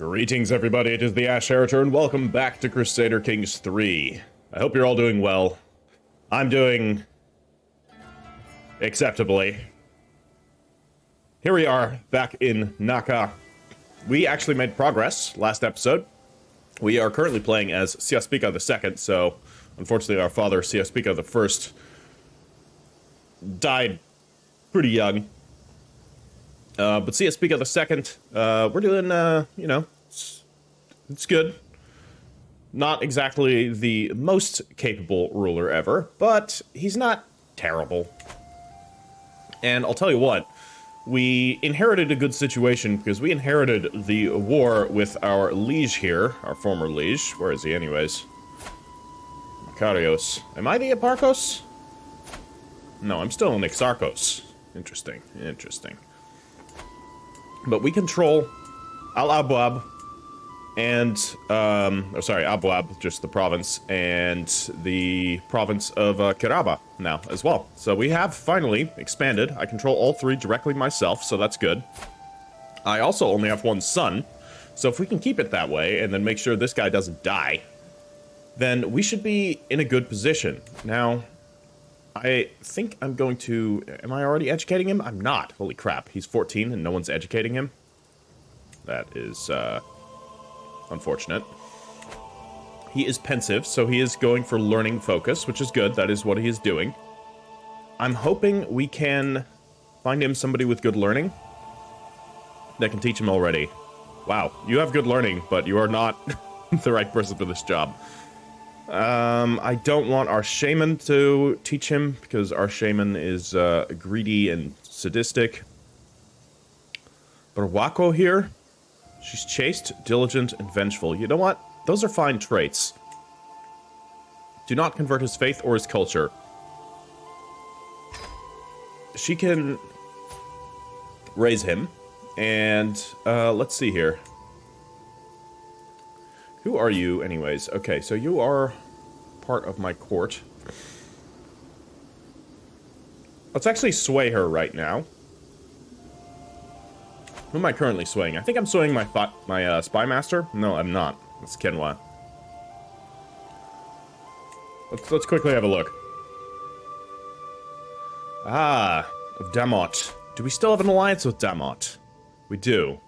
Greetings, everybody. It is the Ash Heritor, and welcome back to Crusader Kings 3. I hope you're all doing well. I'm doing acceptably. Here we are, back in Naka. We actually made progress last episode. We are currently playing as Siaspiqa II, so unfortunately our father, Siaspiqa I, died pretty young. But Siaspiqa II, we're doing, you know, it's good. Not exactly the most capable ruler ever, but he's not terrible. And I'll tell you what, we inherited a good situation because we inherited the war with our liege here, our former liege. Where is he anyways? Makarios. Am I the Eparchos? No, I'm still an Exarchos. Interesting, interesting. But we control Abwab and, Abwab, just the province, and the province of Kiraba now as well. So we have finally expanded. I control all three directly myself, so that's good. I also only have one son, so if we can keep it that way and then make sure this guy doesn't die, then we should be in a good position. Now, I think I'm going to... Am I already educating him? I'm not. Holy crap. He's 14 and no one's educating him. That is, unfortunate. He is pensive, so he is going for learning focus, which is good. That is what he is doing. I'm hoping we can find him somebody with good learning that can teach him already. Wow, you have good learning, but you are not the right person for this job. I don't want our shaman to teach him, because our shaman is greedy and sadistic. But Wako here, she's chaste, diligent, and vengeful. You know what? Those are fine traits. Do not convert his faith or his culture. She can raise him, and let's see here. Who are you, anyways? Okay, so you are part of my court. Let's actually sway her right now. Who am I currently swaying? I think I'm swaying my spy master. No, I'm not. It's Kenwa. Let's quickly have a look. Ah, of Damot. Do we still have an alliance with Damot? We do.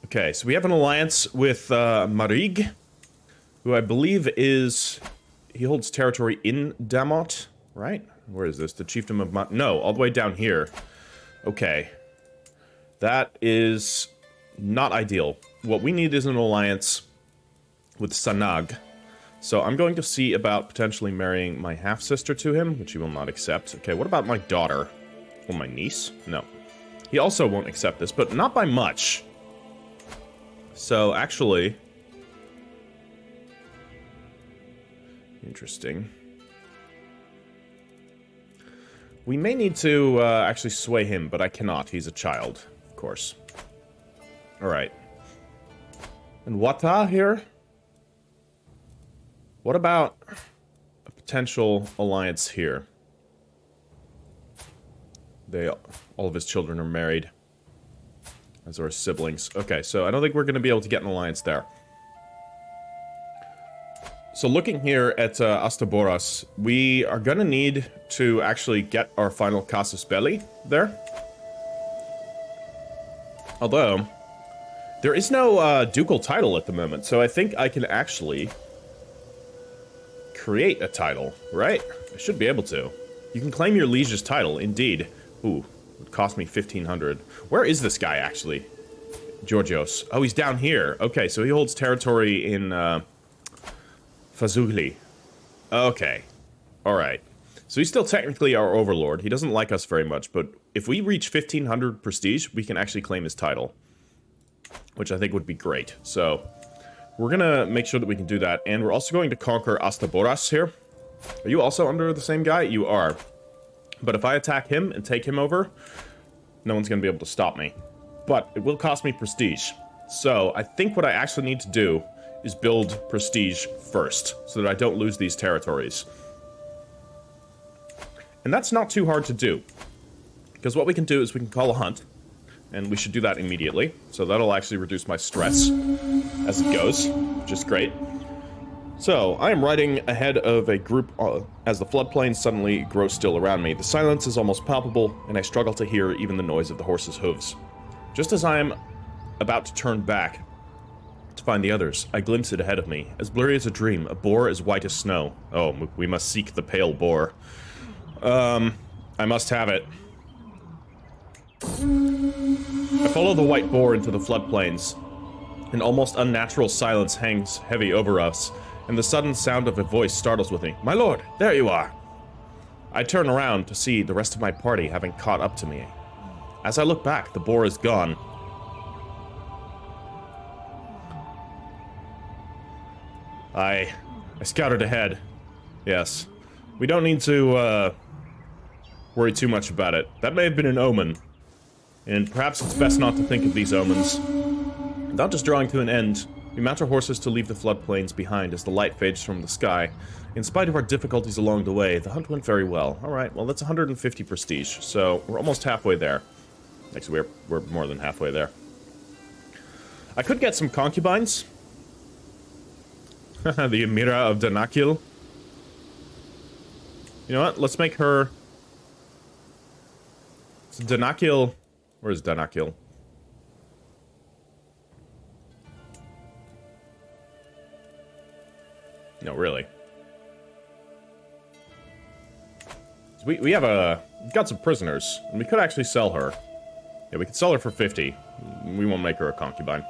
Okay, so we have an alliance with Marig, who I believe is... He holds territory in Damot, right? Where is this? The chiefdom of no, all the way down here. Okay. That is not ideal. What we need is an alliance with Sanag. So I'm going to see about potentially marrying my half-sister to him, which he will not accept. Okay, what about my daughter? Or my niece? No. He also won't accept this, but not by much. So, actually... Interesting. We may need to actually sway him, but I cannot. He's a child, of course. Alright. And Wata here? What about a potential alliance here? All of his children are married. As are his siblings. Okay, so I don't think we're going to be able to get an alliance there. So looking here at Astaboras, we are going to need to actually get our final casus belli there. Although, there is no ducal title at the moment, so I think I can actually create a title, right? I should be able to. You can claim your liege's title, indeed. Ooh, it would cost me 1,500. Where is this guy, actually? Georgios. Oh, he's down here. Okay, so he holds territory in, Fazugli. Okay. Alright. So he's still technically our overlord. He doesn't like us very much, but if we reach 1,500 prestige, we can actually claim his title. Which I think would be great. So, we're gonna make sure that we can do that, and we're also going to conquer Astaboras here. Are you also under the same guy? You are. But if I attack him and take him over, no one's gonna be able to stop me. But it will cost me prestige. So, I think what I actually need to do is build prestige first, so that I don't lose these territories. And that's not too hard to do. Because what we can do is we can call a hunt, and we should do that immediately. So that'll actually reduce my stress as it goes, which is great. So, I am riding ahead of a group as the floodplain suddenly grows still around me. The silence is almost palpable, and I struggle to hear even the noise of the horses' hooves. Just as I am about to turn back to find the others, I glimpse it ahead of me. As blurry as a dream, a boar as white as snow. Oh, we must seek the pale boar. I must have it. I follow the white boar into the floodplains. An almost unnatural silence hangs heavy over us, and the sudden sound of a voice startles with me. My lord, there you are! I turn around to see the rest of my party having caught up to me. As I look back, the boar is gone. I scouted ahead. Yes. We don't need to, worry too much about it. That may have been an omen. And perhaps it's best not to think of these omens. Without just drawing to an end, we mount our horses to leave the floodplains behind as the light fades from the sky. In spite of our difficulties along the way, the hunt went very well. Alright, well that's 150 prestige, so we're almost halfway there. Actually, we're more than halfway there. I could get some concubines. The Emira of Danakil. You know what? Let's make her... So Danakil... Where's Danakil? No, really. So we've got some prisoners, and we could actually sell her. Yeah, we could sell her for 50. We won't make her a concubine.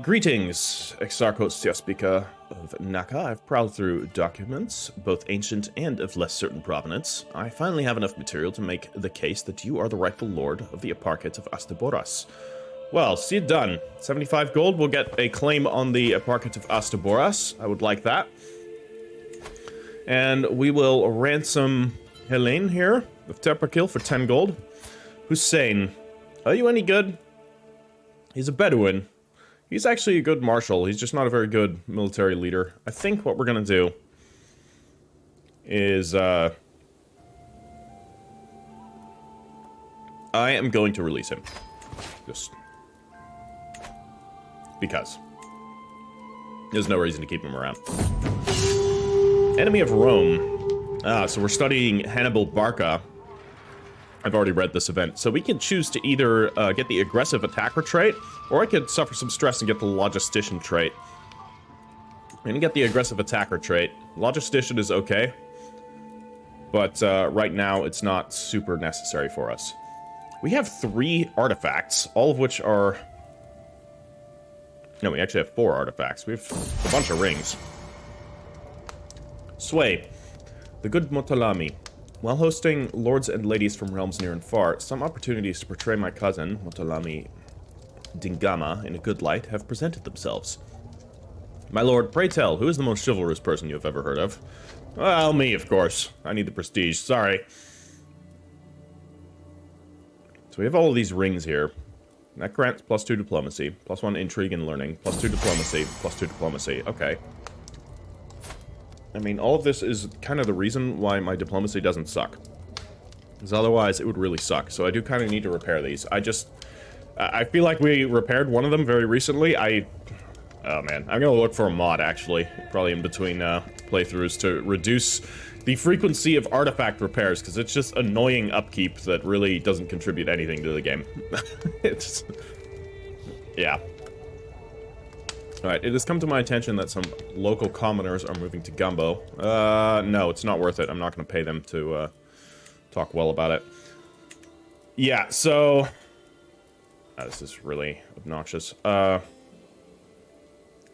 Greetings, Exarchos Siaspiqa of Naka. I've prowled through documents, both ancient and of less certain provenance. I finally have enough material to make the case that you are the rightful lord of the Eparchate of Astaboras. Well, see it done. 75 gold, we'll get a claim on the Eparchate of Astaboras. I would like that. And we will ransom Helene here of Teperkil for 10 gold. Hussein, are you any good? He's a Bedouin. He's actually a good marshal. He's just not a very good military leader. I think what we're gonna do is, I am going to release him. Just... because. There's no reason to keep him around. Enemy of Rome. So we're studying Hannibal Barca. I've already read this event. So we can choose to either get the aggressive attacker trait, or I could suffer some stress and get the logistician trait. I'm gonna get the aggressive attacker trait. Logistician is okay, but right now it's not super necessary for us. We have 3 artifacts, all of which are... No, we actually have 4 artifacts. We have a bunch of rings. Sway. The good Motalami. While hosting lords and ladies from realms near and far, some opportunities to portray my cousin, Motalami Dingama, in a good light have presented themselves. My lord, pray tell, who is the most chivalrous person you have ever heard of? Well, me, of course. I need the prestige. Sorry. So we have all of these rings here. That grants +2 diplomacy, +1 intrigue and learning, +2 diplomacy, +2 diplomacy. Okay. I mean, all of this is kind of the reason why my diplomacy doesn't suck. Because otherwise, it would really suck. So I do kind of need to repair these. I feel like we repaired one of them very recently. Oh man, I'm gonna look for a mod, actually. Probably in between playthroughs to reduce the frequency of artifact repairs, because it's just annoying upkeep that really doesn't contribute anything to the game. It's... yeah. Alright, it has come to my attention that some local commoners are moving to Gumbo. No, it's not worth it. I'm not going to pay them to, talk well about it. Yeah, so... this is really obnoxious.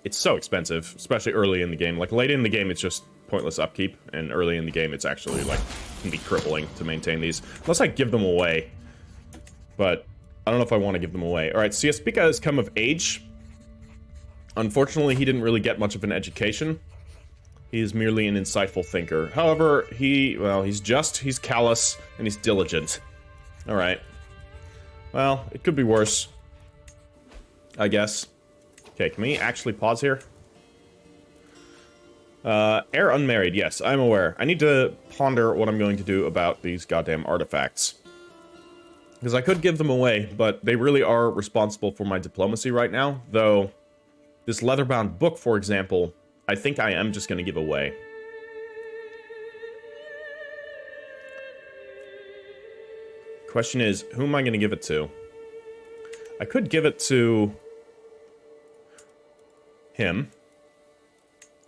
It's so expensive, especially early in the game. Like, late in the game, it's just pointless upkeep, and early in the game, it's actually, like, can be crippling to maintain these. Unless I give them away. But, I don't know if I want to give them away. Alright, Siaspiqa has come of age. Unfortunately, he didn't really get much of an education. He is merely an insightful thinker. However, he's callous, and he's diligent. Alright. Well, it could be worse. I guess. Okay, can we actually pause here? Heir unmarried, yes, I'm aware. I need to ponder what I'm going to do about these goddamn artifacts. Because I could give them away, but they really are responsible for my diplomacy right now, though this leather-bound book, for example, I think I am just going to give away. Question is, who am I going to give it to? I could give it to him.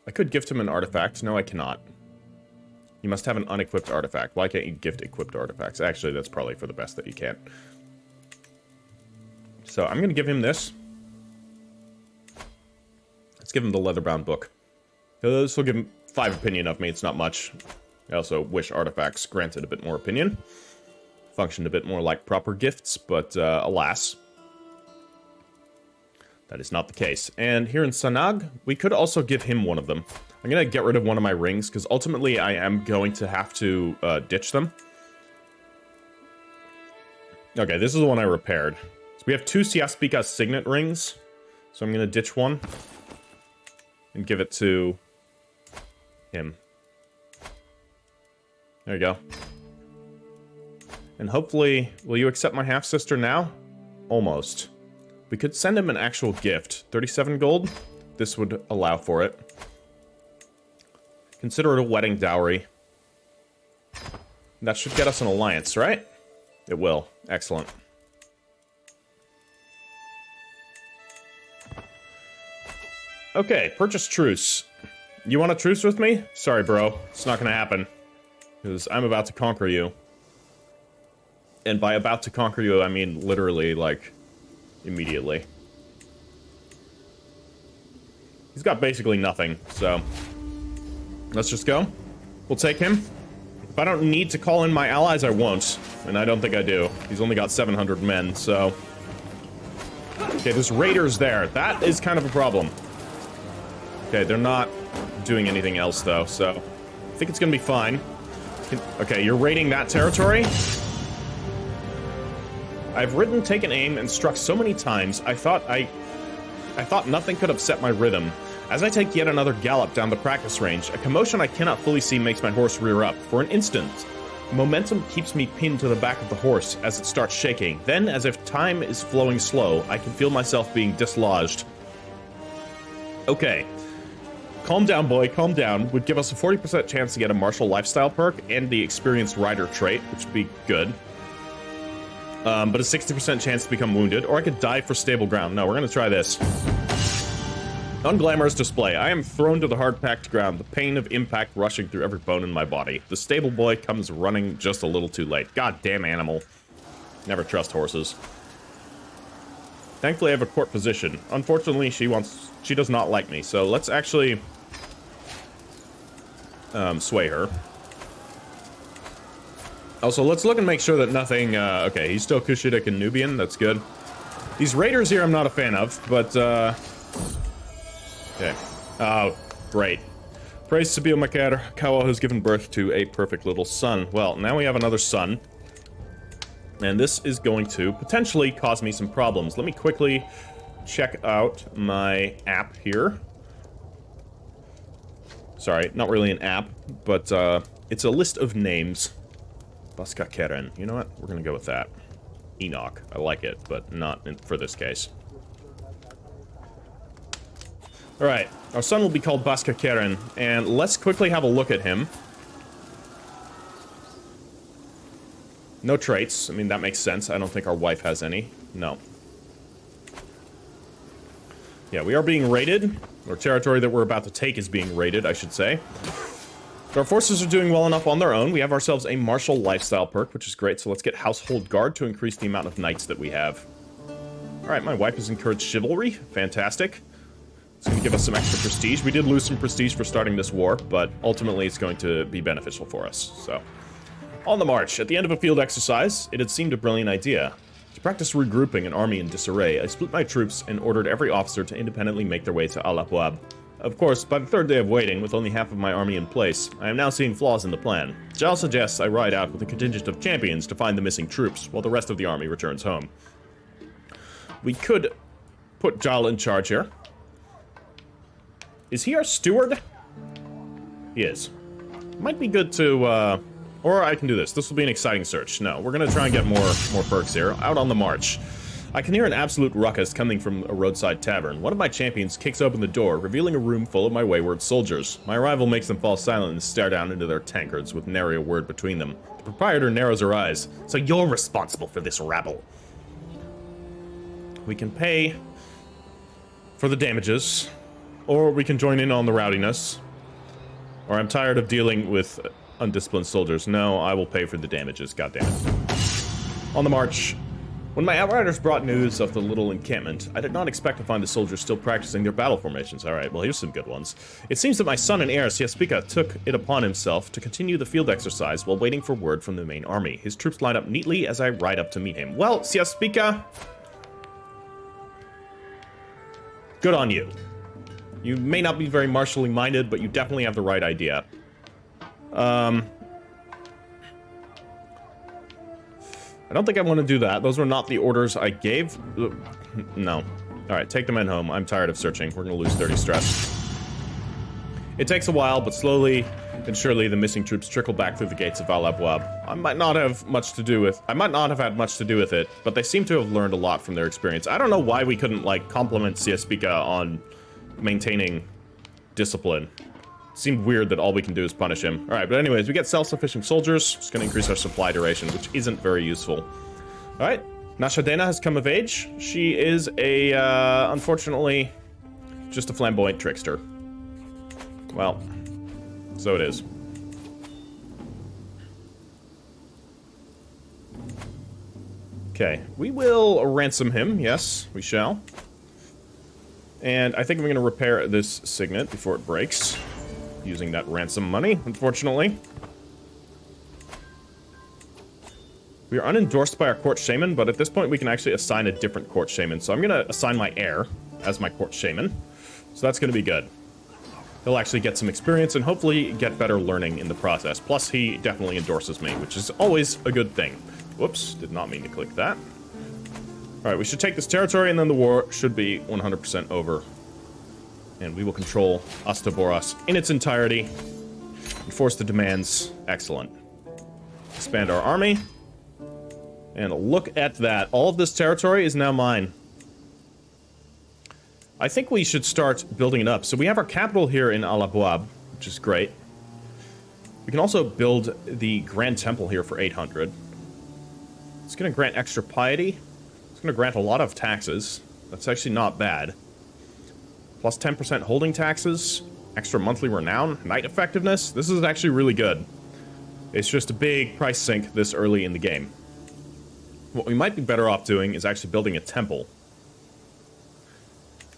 I could gift him an artifact. No, I cannot. You must have an unequipped artifact. Why can't you gift equipped artifacts? Actually, that's probably for the best that you can't. So, I'm going to give him this. Let's give him the leather-bound book. This will give him 5 opinion of me. It's not much. I also wish artifacts granted a bit more opinion. Functioned a bit more like proper gifts, but alas. That is not the case. And here in Sanag, we could also give him one of them. I'm going to get rid of one of my rings, because ultimately I am going to have to ditch them. Okay, this is the one I repaired. So we have 2 Siaspiqa signet rings. So I'm going to ditch one. And give it to him. There you go. And hopefully, will you accept my half-sister now? Almost. We could send him an actual gift. 37 gold? This would allow for it. Consider it a wedding dowry. That should get us an alliance, right? It will. Excellent. Okay, purchase truce. You want a truce with me? Sorry, bro. It's not gonna happen. Because I'm about to conquer you. And by about to conquer you, I mean literally, like, immediately. He's got basically nothing, so... Let's just go. We'll take him. If I don't need to call in my allies, I won't. And I don't think I do. He's only got 700 men, so... Okay, there's raiders there. That is kind of a problem. Okay, they're not doing anything else, though, so... I think it's gonna be fine. Okay, you're raiding that territory? I've ridden, taken aim, and struck so many times, I thought nothing could upset my rhythm. As I take yet another gallop down the practice range, a commotion I cannot fully see makes my horse rear up. For an instant, momentum keeps me pinned to the back of the horse as it starts shaking. Then, as if time is flowing slow, I can feel myself being dislodged. Okay. Calm down, boy, calm down. Would give us a 40% chance to get a martial lifestyle perk and the experienced rider trait, which would be good. But a 60% chance to become wounded, or I could die for stable ground. No, we're gonna try this. Unglamorous display. I am thrown to the hard-packed ground, the pain of impact rushing through every bone in my body. The stable boy comes running just a little too late. Goddamn animal. Never trust horses. Thankfully, I have a court position. Unfortunately, she does not like me, so let's actually sway her. Also, let's look and make sure that nothing, okay, he's still Kushite and Nubian, that's good. These raiders here I'm not a fan of, but, okay. Oh, great. Praise Sabio Makar, Kawa has given birth to a perfect little son. Well, now we have another son. And this is going to potentially cause me some problems. Let me quickly check out my app here. Sorry, not really an app, but, it's a list of names. Baska Keren. You know what? We're gonna go with that. Enoch. I like it, but not for this case. Alright. Our son will be called Baska Keren, and let's quickly have a look at him. No traits. I mean, that makes sense. I don't think our wife has any. No. Yeah, we are being raided. Or territory that we're about to take is being raided, I should say. But our forces are doing well enough on their own. We have ourselves a martial lifestyle perk, which is great. So let's get Household Guard to increase the amount of knights that we have. Alright, my wife has encouraged chivalry. Fantastic. It's going to give us some extra prestige. We did lose some prestige for starting this war, but ultimately it's going to be beneficial for us. So, on the march. At the end of a field exercise, it had seemed a brilliant idea. To practice regrouping an army in disarray, I split my troops and ordered every officer to independently make their way to Abwab. Of course, by the third day of waiting, with only half of my army in place, I am now seeing flaws in the plan. Jal suggests I ride out with a contingent of champions to find the missing troops, while the rest of the army returns home. We could put Jal in charge here. Is he our steward? He is. Might be good to, or I can do this. This will be an exciting search. No, we're gonna try and get more perks here. Out on the march. I can hear an absolute ruckus coming from a roadside tavern. One of my champions kicks open the door, revealing a room full of my wayward soldiers. My arrival makes them fall silent and stare down into their tankards with nary a word between them. The proprietor narrows her eyes. So you're responsible for this rabble. We can pay for the damages, or we can join in on the rowdiness. Or I'm tired of dealing with undisciplined soldiers. No, I will pay for the damages, goddammit. On the march. When my outriders brought news of the little encampment, I did not expect to find the soldiers still practicing their battle formations. Alright, well here's some good ones. It seems that my son and heir, Siaspiqa, took it upon himself to continue the field exercise while waiting for word from the main army. His troops line up neatly as I ride up to meet him. Well, Siaspiqa, good on you. You may not be very martially minded, but you definitely have the right idea. I don't think I want to do that. Those were not the orders I gave. No. Alright, take the men home. I'm tired of searching. We're going to lose 30 stress. It takes a while, but slowly and surely the missing troops trickle back through the gates of Abwab. I might not have had much to do with it, but they seem to have learned a lot from their experience. I don't know why we couldn't, like, compliment Siaspiqa on maintaining discipline. Seemed weird that all we can do is punish him. Alright, but anyways, we get self-sufficient soldiers. It's gonna increase our supply duration, which isn't very useful. Alright, Nashadena has come of age. She is a, unfortunately, just a flamboyant trickster. Well, so it is. Okay, we will ransom him. Yes, we shall. And I think I'm gonna repair this signet before it breaks. Using that ransom money, unfortunately. We are unendorsed by our court shaman, but at this point we can actually assign a different court shaman. So I'm gonna assign my heir as my court shaman. So that's gonna be good. He'll actually get some experience and hopefully get better learning in the process. Plus, he definitely endorses me, which is always a good thing. Whoops, did not mean to click that. Alright, we should take this territory and then the war should be 100% over. And we will control Ostaboros in its entirety. Enforce the demands. Excellent. Expand our army. And look at that. All of this territory is now mine. I think we should start building it up. So we have our capital here in Abwab, which is great. We can also build the Grand Temple here for 800. It's going to grant extra piety. It's going to grant a lot of taxes. That's actually not bad. Plus 10% holding taxes, extra monthly renown, knight effectiveness. This is actually really good. It's just a big price sink this early in the game. What we might be better off doing is actually building a temple.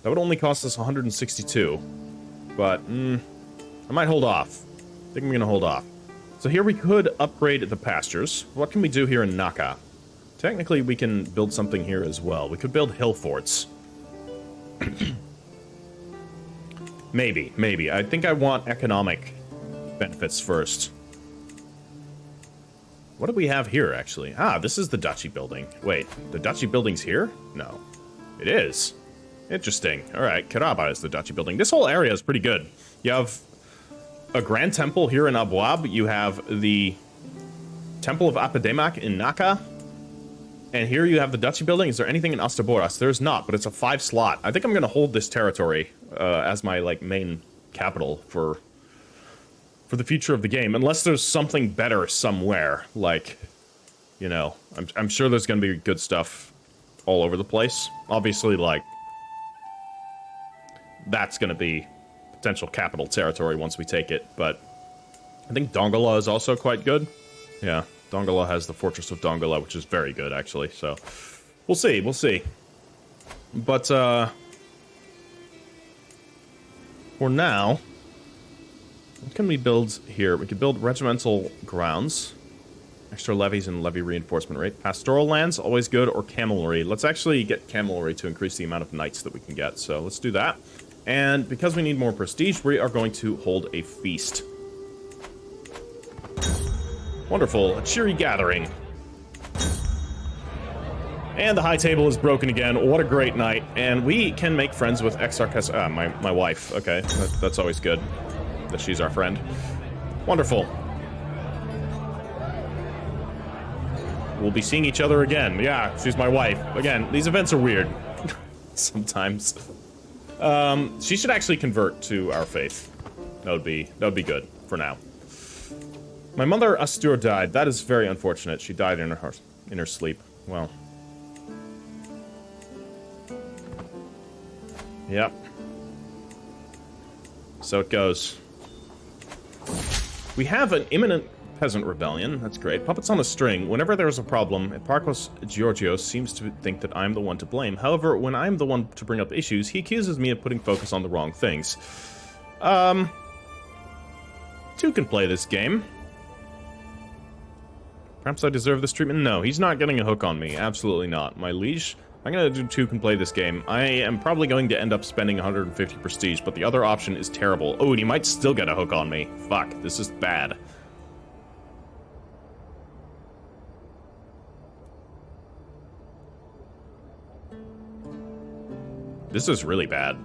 That would only cost us 162. But, I might hold off. I think I'm going to hold off. So here we could upgrade the pastures. What can we do here in Naka? Technically, we can build something here as well. We could build hill forts. Maybe. I think I want economic benefits first. What do we have here, actually? Ah, this is the duchy building. Wait, the duchy building's here? No. It is. Interesting. Alright, Karaba is the duchy building. This whole area is pretty good. You have a grand temple here in Abwab. You have the Temple of Apademak in Naka. And here you have the duchy building. Is there anything in Ostaboros? There's not, but it's a 5 slot. I think I'm going to hold this territory as my, like, main capital for the future of the game. Unless there's something better somewhere. Like, you know, I'm sure there's going to be good stuff all over the place. Obviously, like, that's going to be potential capital territory once we take it. But I think Dongola is also quite good. Yeah. Dongola has the Fortress of Dongola, which is very good, actually, so we'll see. But, for now, what can we build here? We could build regimental grounds, extra levies and levy reinforcement rate, pastoral lands, always good, or camelry. Let's actually get camelry to increase the amount of knights that we can get, so let's do that. And because we need more prestige, we are going to hold a feast. Wonderful, a cheery gathering. And the high table is broken again. What a great night. And we can make friends with Exarchos. My wife. Okay, that's always good. that she's our friend. Wonderful. We'll be seeing each other again. Yeah, she's my wife. Again, these events are weird. Sometimes. She should actually convert to our faith. That would be good for now. My mother, Astur, died. That is very unfortunate. She died in her sleep. Well. Yep. So it goes. We have an imminent peasant rebellion. That's great. Puppets on a string. Whenever there is a problem, Eparchos Georgios seems to think that I'm the one to blame. However, when I'm the one to bring up issues, he accuses me of putting focus on the wrong things. Two can play this game. Perhaps I deserve this treatment? No, he's not getting a hook on me. Absolutely not. My liege, I'm gonna do two can play this game. I am probably going to end up spending 150 prestige, but the other option is terrible. Oh, and he might still get a hook on me. Fuck, this is bad. This is really bad.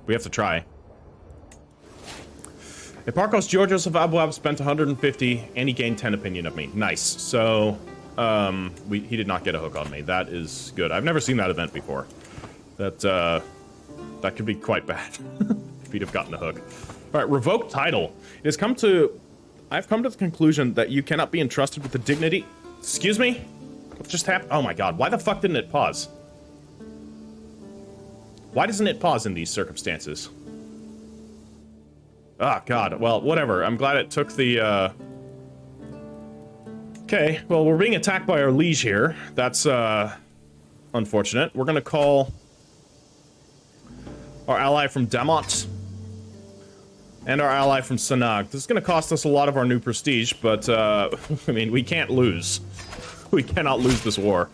We have to try. Eparchos Georgios of Abwab spent 150, and he gained 10 opinion of me. Nice. So, he did not get a hook on me. That is good. I've never seen that event before. That could be quite bad if he'd have gotten a hook. All right, revoke title. I've come to the conclusion that you cannot be entrusted with the dignity. Excuse me? What just happened? Oh my god, why the fuck didn't it pause? Why doesn't it pause in these circumstances? Ah, god. Well, whatever. I'm glad it took the, Okay, well, we're being attacked by our liege here. That's, unfortunate. We're gonna call our ally from Damot and our ally from Sanag. This is gonna cost us a lot of our new prestige, but, I mean, we can't lose. We cannot lose this war.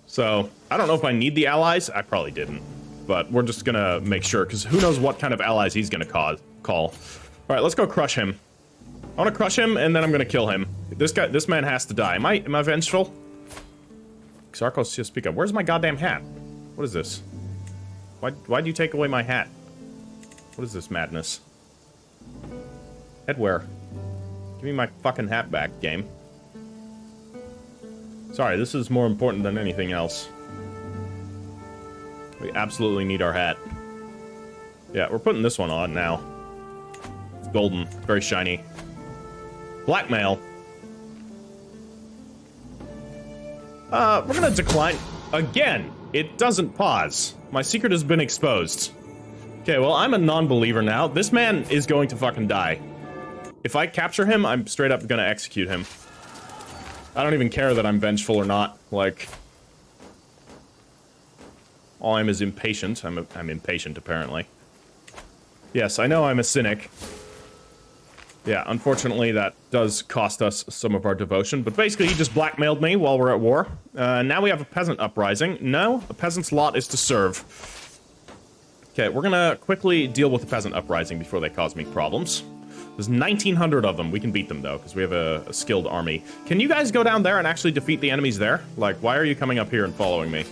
So, I don't know if I need the allies. I probably didn't. But we're just gonna make sure, because who knows what kind of allies he's gonna call. Alright, let's go crush him. I want to crush him, and then I'm gonna kill him. This man has to die. Am I vengeful? Exarchos Siaspiqa. Where's my goddamn hat? What is this? Why'd you take away my hat? What is this madness? Headwear. Give me my fucking hat back, game. Sorry, this is more important than anything else. We absolutely need our hat. Yeah, we're putting this one on now. It's golden, very shiny. Blackmail. We're gonna decline. Again, it doesn't pause. My secret has been exposed. Okay, well, I'm a non-believer now. This man is going to fucking die. If I capture him, I'm straight up gonna execute him. I don't even care that I'm vengeful or not. Like, all I'm is impatient. I'm impatient, apparently. Yes, I know I'm a cynic. Yeah, unfortunately, that does cost us some of our devotion. But basically, he just blackmailed me while we're at war. Now we have a peasant uprising. No, a peasant's lot is to serve. Okay, we're gonna quickly deal with the peasant uprising before they cause me problems. There's 1,900 of them. We can beat them, though, because we have a skilled army. Can you guys go down there and actually defeat the enemies there? Like, why are you coming up here and following me?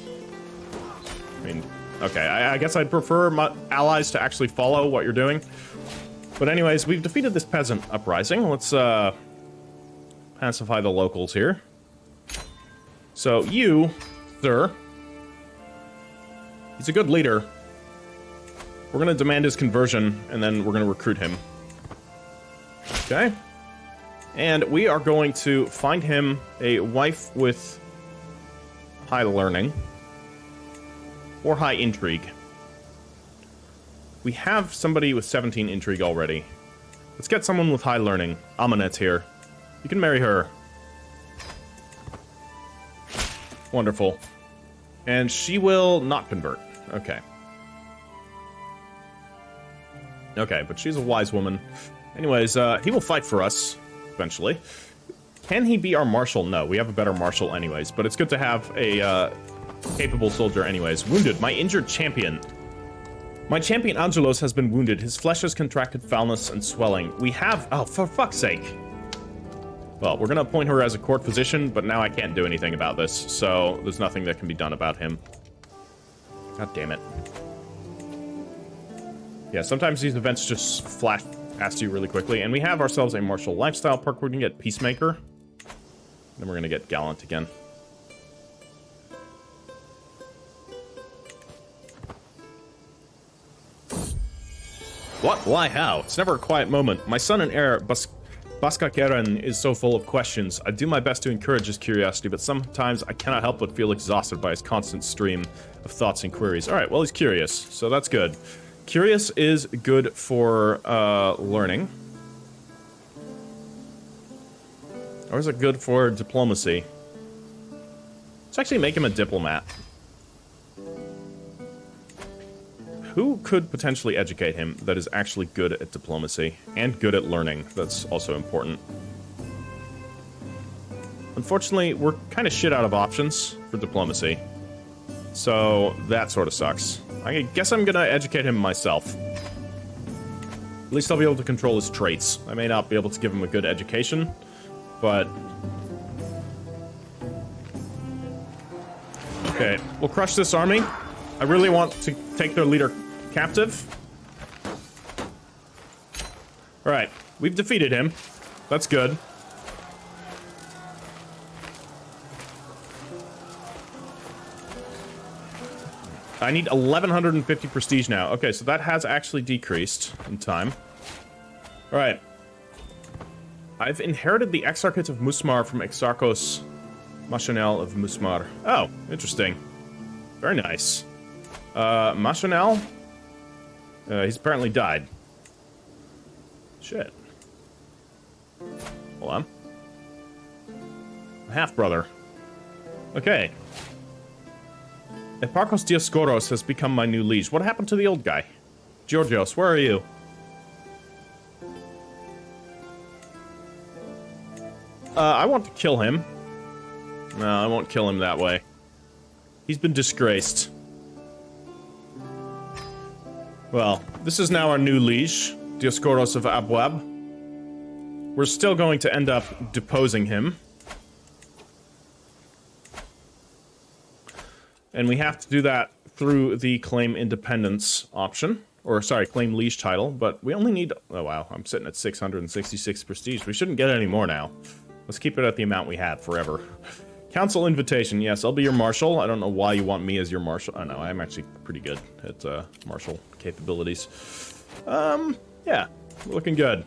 I mean, okay, I guess I'd prefer my allies to actually follow what you're doing. But anyways, we've defeated this peasant uprising. Let's, pacify the locals here. So, you, sir, he's a good leader. We're gonna demand his conversion, and then we're gonna recruit him. Okay. And we are going to find him a wife with high learning. Or high intrigue. We have somebody with 17 intrigue already. Let's get someone with high learning. Amonet's here. You can marry her. Wonderful. And she will not convert. Okay. Okay, but she's a wise woman. Anyways, he will fight for us, eventually. Can he be our marshal? No, we have a better marshal anyways, but it's good to have a, capable soldier anyways. Wounded. My injured champion. My champion Angelos has been wounded. His flesh has contracted foulness and swelling. We have... Oh, for fuck's sake. Well, we're gonna appoint her as a court physician, but now I can't do anything about this, so there's nothing that can be done about him. God damn it. Yeah, sometimes these events just flash past you really quickly. And we have ourselves a martial lifestyle perk. We're gonna get Peacemaker. Then we're gonna get Gallant again. What? Why? How? It's never a quiet moment. My son and heir, Baskakeren, is so full of questions. I do my best to encourage his curiosity, but sometimes I cannot help but feel exhausted by his constant stream of thoughts and queries. Alright, well, he's curious, so that's good. Curious is good for, learning. Or is it good for diplomacy? Let's actually make him a diplomat. Who could potentially educate him that is actually good at diplomacy and good at learning? That's also important. Unfortunately, we're kind of shit out of options for diplomacy. So that sort of sucks. I guess I'm gonna educate him myself. At least I'll be able to control his traits. I may not be able to give him a good education, but... Okay, we'll crush this army. I really want to take their leader captive. Alright, we've defeated him. That's good. I need 1150 prestige now. Okay, so that has actually decreased in time. Alright. I've inherited the Exarchate of Musmar from Exarchos Machinel of Musmar. Oh, interesting. Very nice. Machinel? He's apparently died. Shit. Hold on. Half-brother. Okay. Eparchos Dioscoros has become my new liege. What happened to the old guy? Georgios, where are you? I want to kill him. No, I won't kill him that way. He's been disgraced. Well, this is now our new liege, Dioscoros of Abwab. We're still going to end up deposing him. And we have to do that through the claim independence option. Or, sorry, claim liege title, but we only need... Oh, wow, I'm sitting at 666 prestige. We shouldn't get any more now. Let's keep it at the amount we had forever. Council invitation. Yes, I'll be your marshal. I don't know why you want me as your marshal. I know, I'm actually pretty good at marshal capabilities. Yeah, looking good.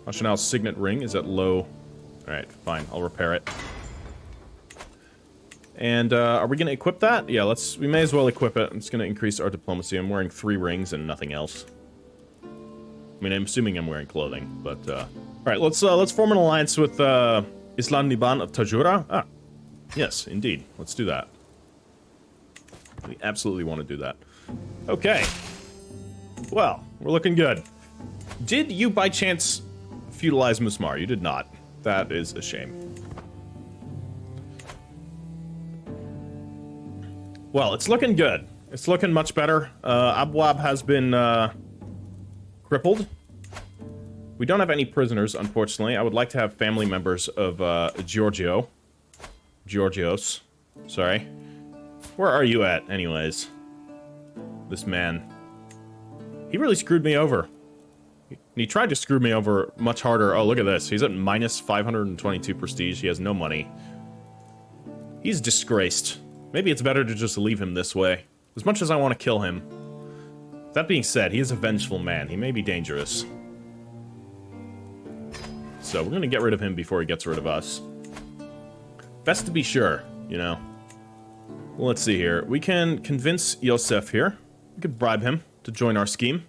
Machinal's signet ring is at low. Alright, fine, I'll repair it. And, are we gonna equip that? Yeah, we may as well equip it. It's gonna increase our diplomacy. I'm wearing 3 rings and nothing else. I mean, I'm assuming I'm wearing clothing, but, Alright, let's form an alliance with, Islan Niban of Tajura? Ah, yes, indeed. Let's do that. We absolutely want to do that. Okay. Well, we're looking good. Did you, by chance, feudalize Musmar? You did not. That is a shame. Well, it's looking good. It's looking much better. Abwab has been, crippled. We don't have any prisoners, unfortunately. I would like to have family members of, Georgios. Sorry. Where are you at, anyways? This man. He really screwed me over. He tried to screw me over much harder. Oh, look at this. He's at minus 522 prestige. He has no money. He's disgraced. Maybe it's better to just leave him this way. As much as I want to kill him. That being said, he is a vengeful man. He may be dangerous. So we're gonna get rid of him before he gets rid of us. Best to be sure, you know. Well, let's see here. We can convince Yosef here. We could bribe him to join our scheme.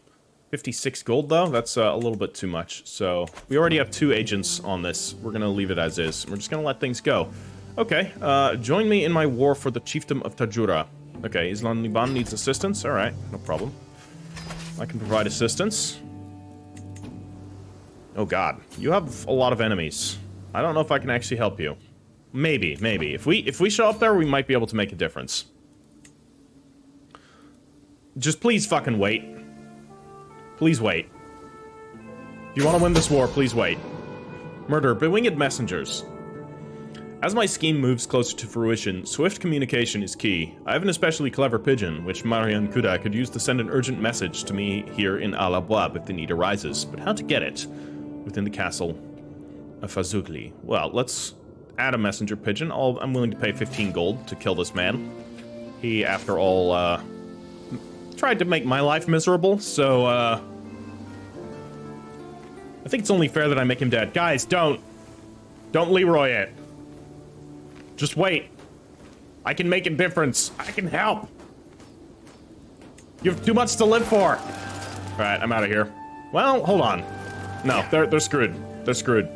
56 gold, though? That's a little bit too much. So we already have 2 agents on this. We're gonna leave it as is. We're just gonna let things go. Okay, join me in my war for the chiefdom of Tajura. Okay, Islan Liban needs assistance. Alright, no problem. I can provide assistance. Oh god, you have a lot of enemies. I don't know if I can actually help you. Maybe. If we show up there, we might be able to make a difference. Just please fucking wait. Please wait. If you want to win this war, please wait. Murder bewinged messengers. As my scheme moves closer to fruition, swift communication is key. I have an especially clever pigeon, which Marian Kuda could use to send an urgent message to me here in Abwab if the need arises. But how to get it? Within the castle of Fazugli. Well, let's add a messenger pigeon. I'm willing to pay 15 gold to kill this man. He, after all, tried to make my life miserable, so, I think it's only fair that I make him dead. Guys, don't Leroy it. Just wait. I can make a difference. I can help. You have too much to live for. Alright, I'm out of here. Well, hold on. No, they're screwed. They're screwed.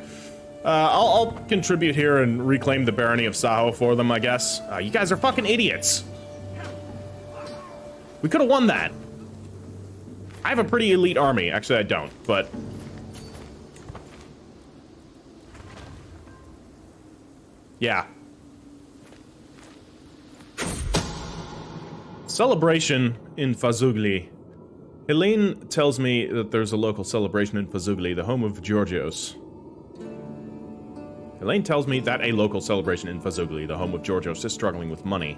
I'll contribute here and reclaim the barony of Saho for them, I guess. You guys are fucking idiots. We could have won that. I have a pretty elite army. Actually, I don't, but... yeah. Celebration in Fazugli. Helene tells me that there's a local celebration in Fazugli, the home of Georgios. Helene tells me that a local celebration in Fazugli, the home of Georgios, is struggling with money.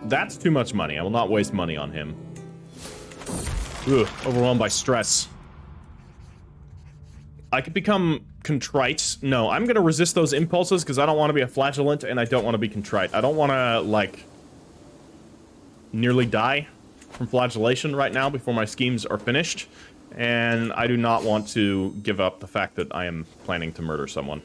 That's too much money. I will not waste money on him. Ugh, overwhelmed by stress. I could become contrite. No, I'm gonna resist those impulses because I don't want to be a flagellant and I don't want to be contrite. I don't want to, like... nearly die from flagellation right now before my schemes are finished, and I do not want to give up the fact that I am planning to murder someone.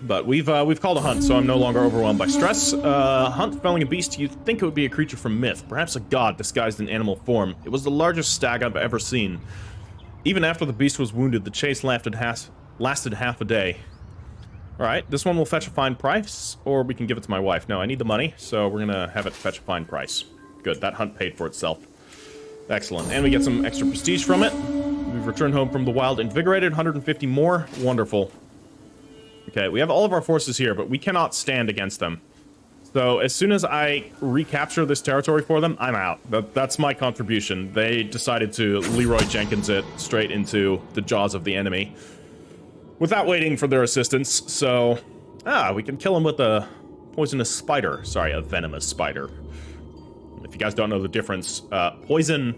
But we've called a hunt, so I'm no longer overwhelmed by stress. Hunt felling a beast. You'd think it would be a creature from myth, perhaps a god disguised in animal form. It was the largest stag I've ever seen. Even after the beast was wounded, the chase lasted half a day. Alright, this one will fetch a fine price, or we can give it to my wife. No, I need the money, so we're gonna have it fetch a fine price. Good, that hunt paid for itself. Excellent, and we get some extra prestige from it. We've returned home from the wild invigorated, 150 more. Wonderful. Okay, we have all of our forces here, but we cannot stand against them. So, as soon as I recapture this territory for them, I'm out. That's my contribution. They decided to Leroy Jenkins it straight into the jaws of the enemy. Without waiting for their assistance, so... we can kill him with a poisonous spider. Sorry, a venomous spider. If you guys don't know the difference, poison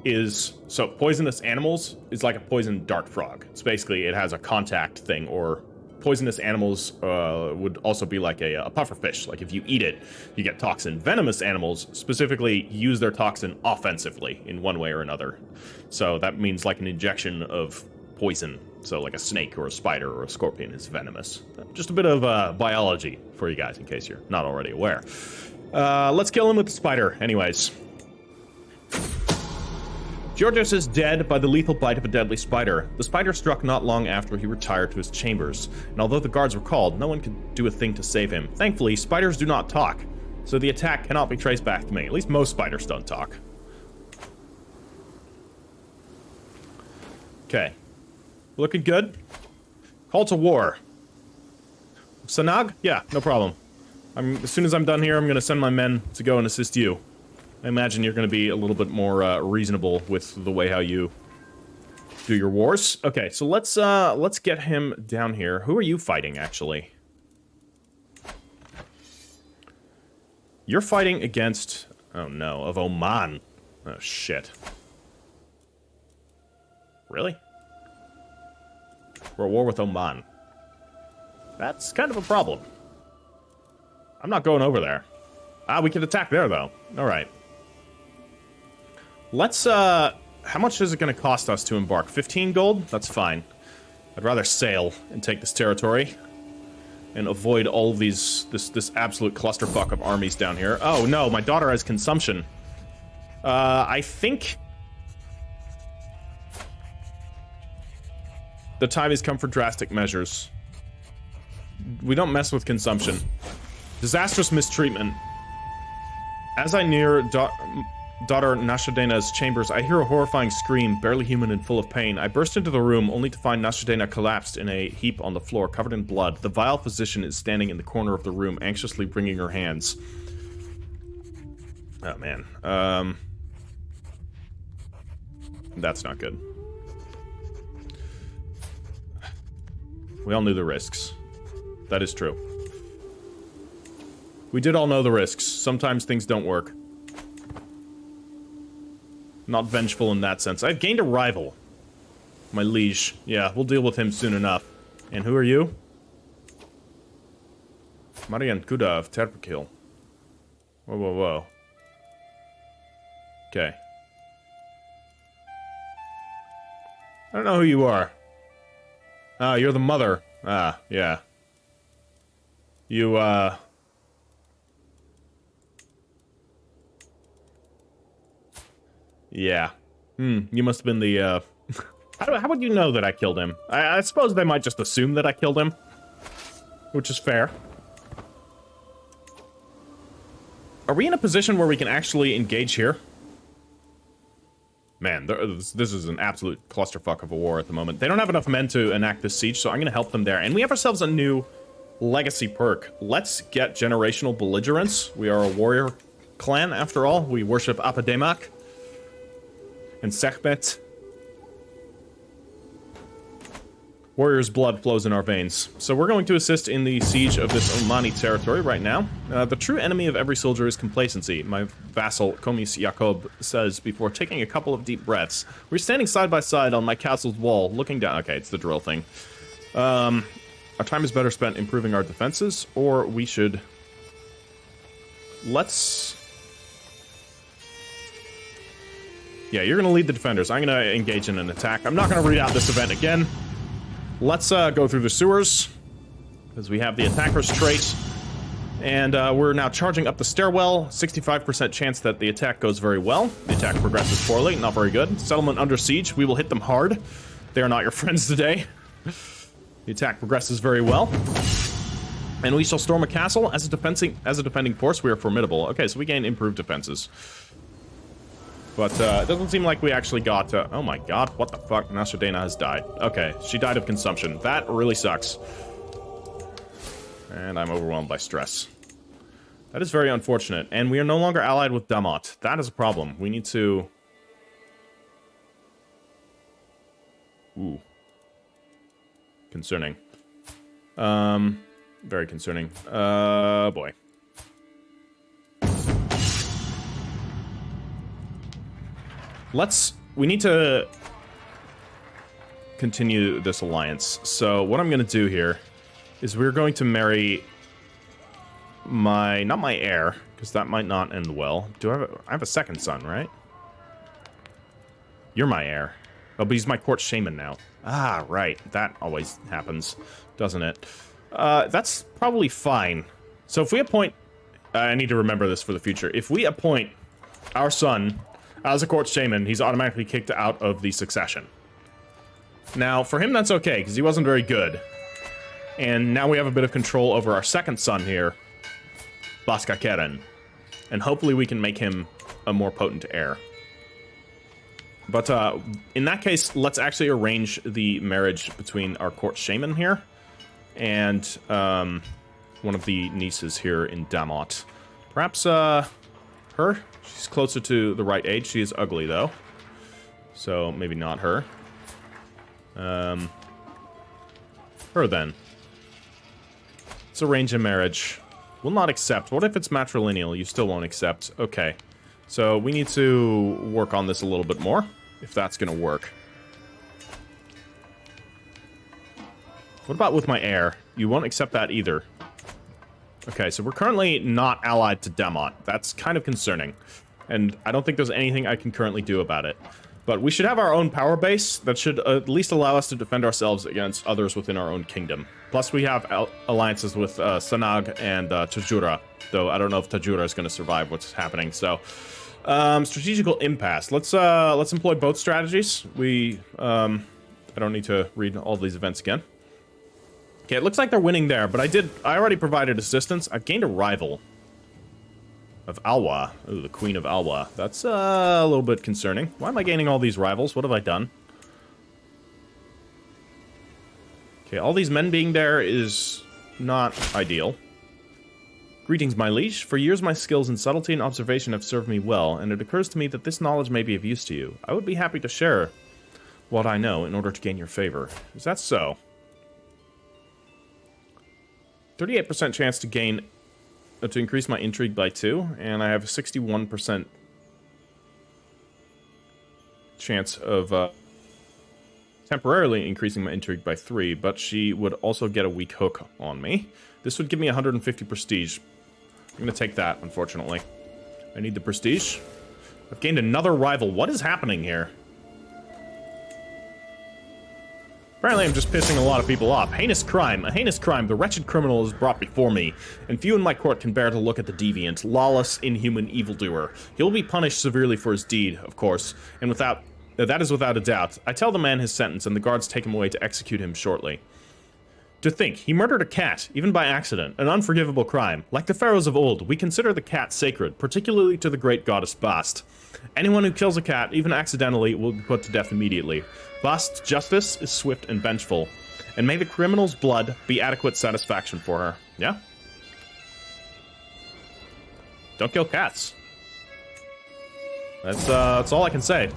is... so, poisonous animals is like a poison dart frog. It's basically, it has a contact thing, or poisonous animals would also be like a pufferfish. Like, if you eat it, you get toxin. Venomous animals specifically use their toxin offensively in one way or another. So, that means like an injection of poison. So like a snake or a spider or a scorpion is venomous. Just a bit of biology for you guys in case you're not already aware. Let's kill him with the spider anyways. Georgios is dead by the lethal bite of a deadly spider. The spider struck not long after he retired to his chambers, and although the guards were called, no one could do a thing to save him. Thankfully, spiders do not talk, so the attack cannot be traced back to me. At least most spiders don't talk. Okay. Looking good. Call to war. Sanag? Yeah, no problem. As soon as I'm done here, I'm going to send my men to go and assist you. I imagine you're going to be a little bit more reasonable with the way how you do your wars. Okay, so let's get him down here. Who are you fighting, actually? You're fighting against... oh no, of Oman. Oh shit. Really? We're at war with Oman. That's kind of a problem. I'm not going over there. We can attack there, though. Alright. Let's, how much is it going to cost us to embark? 15 gold? That's fine. I'd rather sail and take this territory. And avoid all these, this absolute clusterfuck of armies down here. Oh, no, my daughter has consumption. I think... the time has come for drastic measures. We don't mess with consumption. Disastrous mistreatment. As I near daughter Nashadena's chambers, I hear a horrifying scream, barely human and full of pain. I burst into the room, only to find Nashadena collapsed in a heap on the floor, covered in blood. The vile physician is standing in the corner of the room, anxiously wringing her hands. Oh, man. That's not good. We all knew the risks. That is true. We did all know the risks. Sometimes things don't work. Not vengeful in that sense. I've gained a rival. My liege. Yeah, we'll deal with him soon enough. And who are you? Marian Kuda of Terpakil. Whoa, whoa, whoa. Okay. I don't know who you are. Ah, you're the mother. Ah, yeah. You, yeah. You must have been the, how would you know that I killed him? I suppose they might just assume that I killed him. Which is fair. Are we in a position where we can actually engage here? Man, this is an absolute clusterfuck of a war at the moment. They don't have enough men to enact this siege, so I'm going to help them there. And we have ourselves a new legacy perk. Let's get generational belligerence. We are a warrior clan, after all. We worship Apademak and Sekhmet. Warrior's blood flows in our veins. So we're going to assist in the siege of this Omani territory right now. The true enemy of every soldier is complacency, my vassal Komis Jakob says before taking a couple of deep breaths. We're standing side by side on my castle's wall, looking down. Okay, it's the drill thing. Our time is better spent improving our defenses, or we should... Let's... Yeah, you're going to lead the defenders. I'm going to engage in an attack. I'm not going to read out this event again. Let's go through the sewers, because we have the attacker's trait. And we're now charging up the stairwell. 65% chance that the attack goes very well. The attack progresses poorly, not very good. Settlement under siege, we will hit them hard. They are not your friends today. The attack progresses very well. And we shall storm a castle. As a defending force, we are formidable. Okay, so we gain improved defenses. But it doesn't seem like we actually got... oh my god, what the fuck? Nasradena has died. Okay, she died of consumption. That really sucks. And I'm overwhelmed by stress. That is very unfortunate. And we are no longer allied with Damot. That is a problem. We need to... Ooh. Concerning. Very concerning. Boy. We need to continue this alliance. So what I'm going to do here is we're going to marry not my heir, because that might not end well. I have a second son, right? You're my heir. Oh, but he's my court shaman now. Ah, right. That always happens, doesn't it? That's probably fine. So if we appoint... I need to remember this for the future. If we appoint our son... as a court shaman, he's automatically kicked out of the succession. Now, for him, that's okay, because he wasn't very good. And now we have a bit of control over our second son here, Baska Keren. And hopefully we can make him a more potent heir. But in that case, let's actually arrange the marriage between our court shaman here and one of the nieces here in Damot. Perhaps her? She's closer to the right age. She is ugly, though. So, maybe not her. Her, then. Let's arrange a marriage. Will not accept. What if it's matrilineal? You still won't accept. Okay. So, we need to work on this a little bit more, if that's gonna work. What about with my heir? You won't accept that either. Okay, so we're currently not allied to Damot. That's kind of concerning. And I don't think there's anything I can currently do about it. But we should have our own power base that should at least allow us to defend ourselves against others within our own kingdom. Plus, we have alliances with Sanag and Tajura. Though I don't know if Tajura is going to survive what's happening. So, strategical impasse. Let's employ both strategies. I don't need to read all these events again. Okay, it looks like they're winning there, but I already provided assistance. I've gained a rival of Alwa. Ooh, the Queen of Alwa. That's a little bit concerning. Why am I gaining all these rivals? What have I done? Okay, all these men being there is not ideal. Greetings, my liege. For years, my skills in subtlety and observation have served me well, and it occurs to me that this knowledge may be of use to you. I would be happy to share what I know in order to gain your favor. Is that so? 38% chance to gain, to increase my intrigue by 2, and I have a 61% chance of temporarily increasing my intrigue by 3, but she would also get a weak hook on me. This would give me 150 prestige. I'm gonna take that, unfortunately. I need the prestige. I've gained another rival. What is happening here? Apparently I'm just pissing a lot of people off. Heinous crime. A heinous crime. The wretched criminal is brought before me, and few in my court can bear to look at the deviant, lawless, inhuman evildoer. He will be punished severely for his deed, of course, and that is without a doubt. I tell the man his sentence, and the guards take him away to execute him shortly. To think, he murdered a cat, even by accident, an unforgivable crime. Like the pharaohs of old, we consider the cat sacred, particularly to the great goddess Bast. Anyone who kills a cat, even accidentally, will be put to death immediately. Bast's justice is swift and vengeful, and may the criminal's blood be adequate satisfaction for her. Yeah? Don't kill cats. That's all I can say.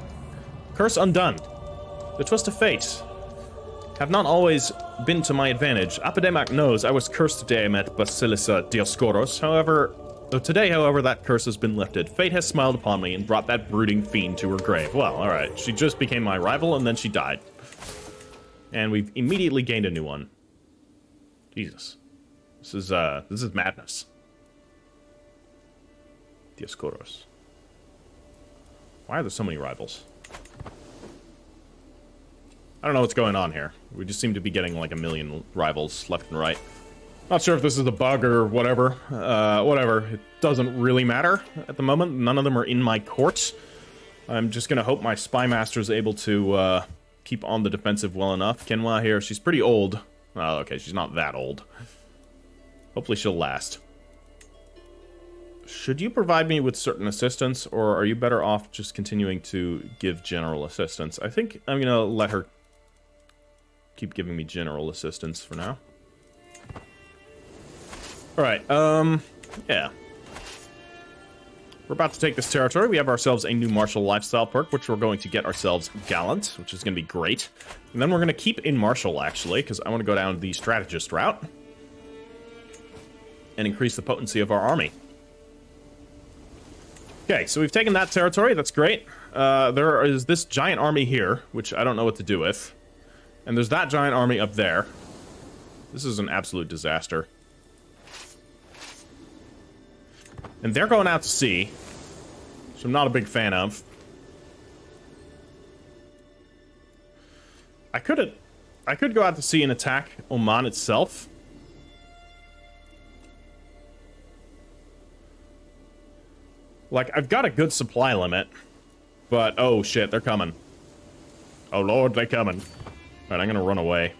Curse undone. The twist of fate have not always been to my advantage. Apodemak knows I was cursed today I met Basilissa Dioscoros. Today, however, that curse has been lifted. Fate has smiled upon me and brought that brooding fiend to her grave. Well, alright. She just became my rival, and then she died. And we've immediately gained a new one. Jesus. This is madness. Dioscoros. Why are there so many rivals? I don't know what's going on here. We just seem to be getting like a million rivals left and right. Not sure if this is a bug or whatever. Whatever. It doesn't really matter at the moment. None of them are in my court. I'm just gonna hope my spy master is able to keep on the defensive well enough. Kenwa here, she's pretty old. Oh, okay, she's not that old. Hopefully she'll last. Should you provide me with certain assistance, or are you better off just continuing to give general assistance? I think I'm gonna let her keep giving me general assistance for now. Alright, yeah. We're about to take this territory. We have ourselves a new martial lifestyle perk, which we're going to get ourselves Gallant, which is going to be great. And then we're going to keep in martial, actually, because I want to go down the strategist route and increase the potency of our army. Okay, so we've taken that territory. That's great. There is this giant army here, which I don't know what to do with. And there's that giant army up there. This is an absolute disaster. And they're going out to sea, which I'm not a big fan of. I could go out to sea and attack Oman itself. Like, I've got a good supply limit, but oh shit, they're coming. Oh lord, they're coming. Alright, I'm gonna run away.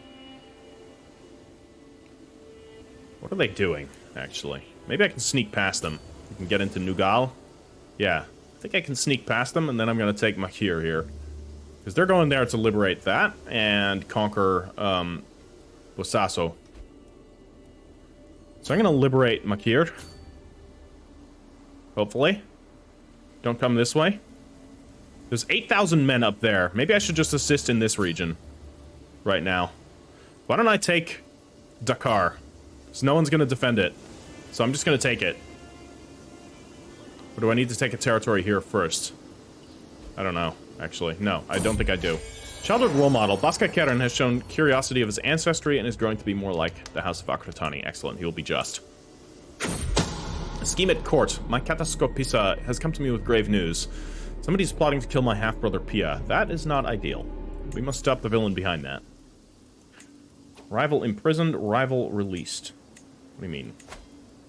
What are they doing, actually? Maybe I can sneak past them. We can get into Nugal. Yeah, I think I can sneak past them, and then I'm gonna take Makir here. Because they're going there to liberate that, and conquer, Bosaso. So I'm gonna liberate Makir. Hopefully. Don't come this way. There's 8,000 men up there. Maybe I should just assist in this region. Right now. Why don't I take Dakar? Because no one's gonna defend it. So I'm just gonna take it. Or do I need to take a territory here first? I don't know, actually. No, I don't think I do. Childhood role model. Baska Keren has shown curiosity of his ancestry and is growing to be more like the House of Akratani. Excellent, he will be just. Scheme at court. My Kataskopisa has come to me with grave news. Somebody's plotting to kill my half-brother Pia. That is not ideal. We must stop the villain behind that. Rival imprisoned, rival released. What do you mean?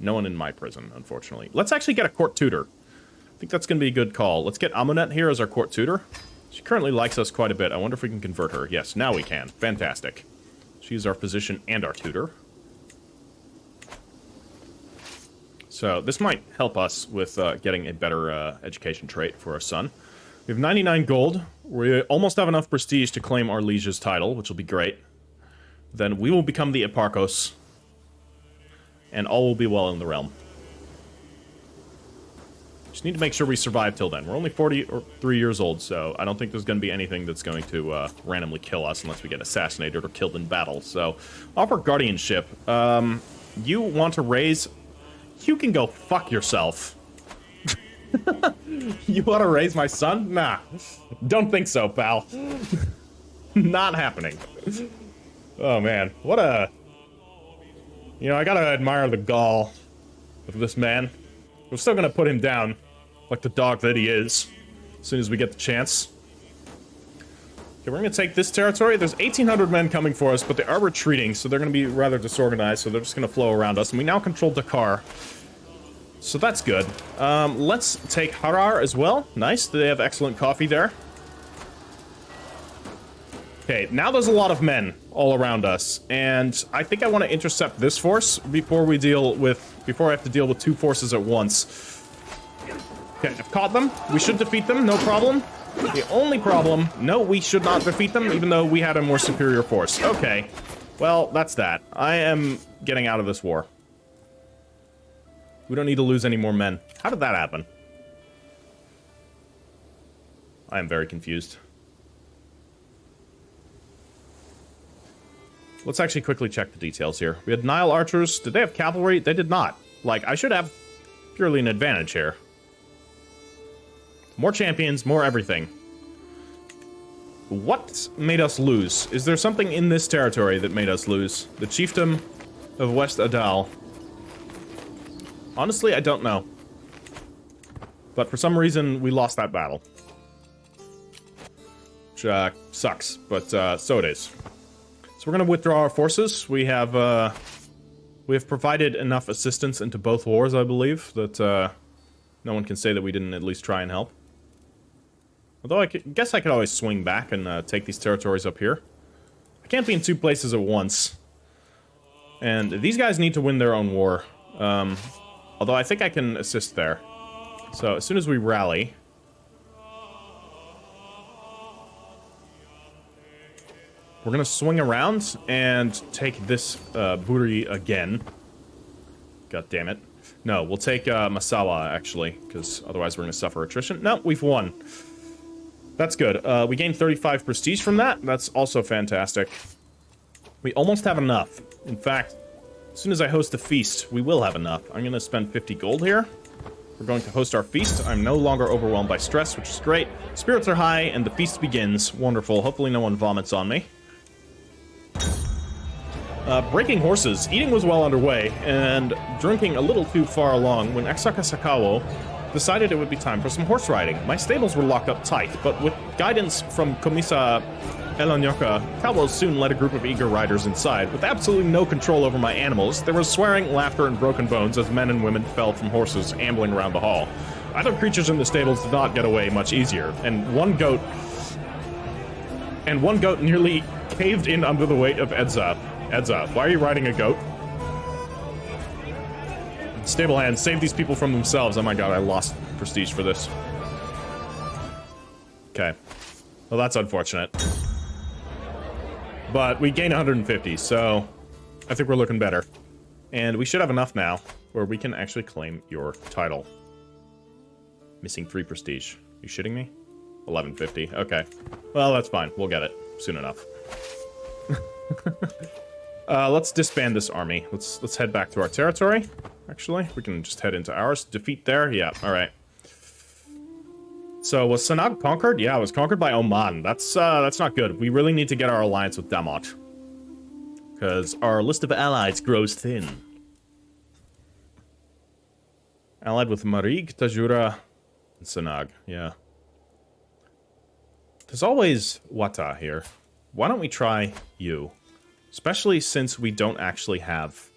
No one in my prison, unfortunately. Let's actually get a court tutor. I think that's going to be a good call. Let's get Amunet here as our court tutor. She currently likes us quite a bit. I wonder if we can convert her. Yes, now we can. Fantastic. She's our physician and our tutor. So this might help us with getting a better education trait for our son. We have 99 gold. We almost have enough prestige to claim our liege's title, which will be great. Then we will become the Eparchos. And all will be well in the realm. Just need to make sure we survive till then. We're only 43 years old, so I don't think there's going to be anything that's going to randomly kill us unless we get assassinated or killed in battle. So, offer guardianship. You want to raise... You can go fuck yourself. You want to raise my son? Nah. Don't think so, pal. Not happening. Oh, man. What a... You know, I gotta admire the gall of this man. We're still gonna put him down, like the dog that he is, as soon as we get the chance. Okay, we're gonna take this territory. There's 1,800 men coming for us, but they are retreating, so they're gonna be rather disorganized, so they're just gonna flow around us. And we now control Dakar. So that's good. Let's take Harar as well. Nice, they have excellent coffee there. Okay, now there's a lot of men all around us, and I think I want to intercept this force before I have to deal with two forces at once. Okay, I've caught them. We should defeat them, no problem. The only problem, no, we should not defeat them, even though we had a more superior force. Okay, well, that's that. I am getting out of this war. We don't need to lose any more men. How did that happen? I am very confused. Let's actually quickly check the details here. We had Nile archers. Did they have cavalry? They did not. Like, I should have purely an advantage here. More champions, more everything. What made us lose? Is there something in this territory that made us lose? The chiefdom of West Adal. Honestly, I don't know. But for some reason, we lost that battle. Which, sucks, but, so it is. So we're gonna withdraw our forces. We have provided enough assistance into both wars, I believe, that, no one can say that we didn't at least try and help. Although I guess I could always swing back and, take these territories up here. I can't be in two places at once. And these guys need to win their own war. Although I think I can assist there. So, as soon as we rally... We're gonna swing around and take this Buri again. God damn it. No, we'll take Masawa, actually, because otherwise we're gonna suffer attrition. No, we've won. That's good. We gained 35 prestige from that. That's also fantastic. We almost have enough. In fact, as soon as I host a feast, we will have enough. I'm gonna spend 50 gold here. We're going to host our feast. I'm no longer overwhelmed by stress, which is great. Spirits are high, and the feast begins. Wonderful. Hopefully no one vomits on me. Breaking horses. Eating was well underway, and drinking a little too far along when Exarchos decided it would be time for some horse riding. My stables were locked up tight, but with guidance from Komisa Elonyoka, Calvo soon led a group of eager riders inside. With absolutely no control over my animals, there was swearing, laughter, and broken bones as men and women fell from horses ambling around the hall. Other creatures in the stables did not get away much easier, and one goat nearly caved in under the weight of Edza. Edza, why are you riding a goat? Stable hands, save these people from themselves. Oh my god, I lost prestige for this. Okay. Well, that's unfortunate. But we gain 150, so I think we're looking better. And we should have enough now where we can actually claim your title. Missing 3 prestige. You shitting me? 1150. Okay. Well, that's fine. We'll get it soon enough. Let's disband this army. Let's head back to our territory. Actually, we can just head into ours. Defeat there? Yeah, alright. So, was Sanag conquered? Yeah, it was conquered by Oman. That's not good. We really need to get our alliance with Damot. Because our list of allies grows thin. Allied with Marig, Tajura, and Sanag. Yeah. There's always Wata here. Why don't we try you? Especially since we don't actually have...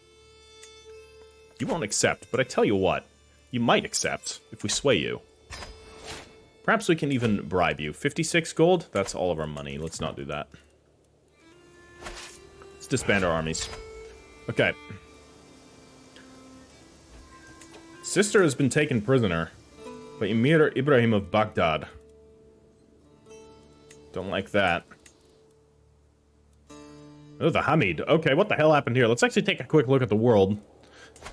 You won't accept, but I tell you what. You might accept if we sway you. Perhaps we can even bribe you. 56 gold? That's all of our money. Let's not do that. Let's disband our armies. Okay. Sister has been taken prisoner by Emir Ibrahim of Baghdad. Don't like that. Oh, the Hamid. Okay, what the hell happened here? Let's actually take a quick look at the world.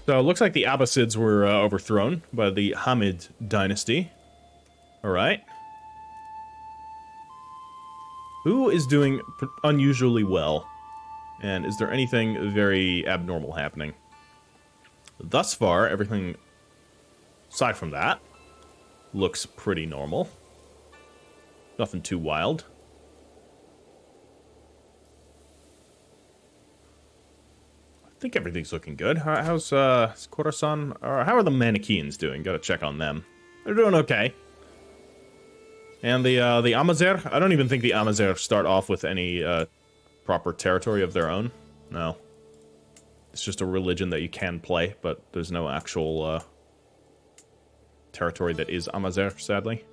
So, it looks like the Abbasids were overthrown by the Hamid dynasty. Alright. Who is doing unusually well? And is there anything very abnormal happening? thus far, everything, aside from that, looks pretty normal. Nothing too wild. I think everything's looking good. How's Khorasan? How are the Manichaeans doing? Gotta check on them. They're doing okay. And the Amazer? I don't even think the Amazer start off with any proper territory of their own. No. It's just a religion that you can play, but there's no actual territory that is Amazer, sadly.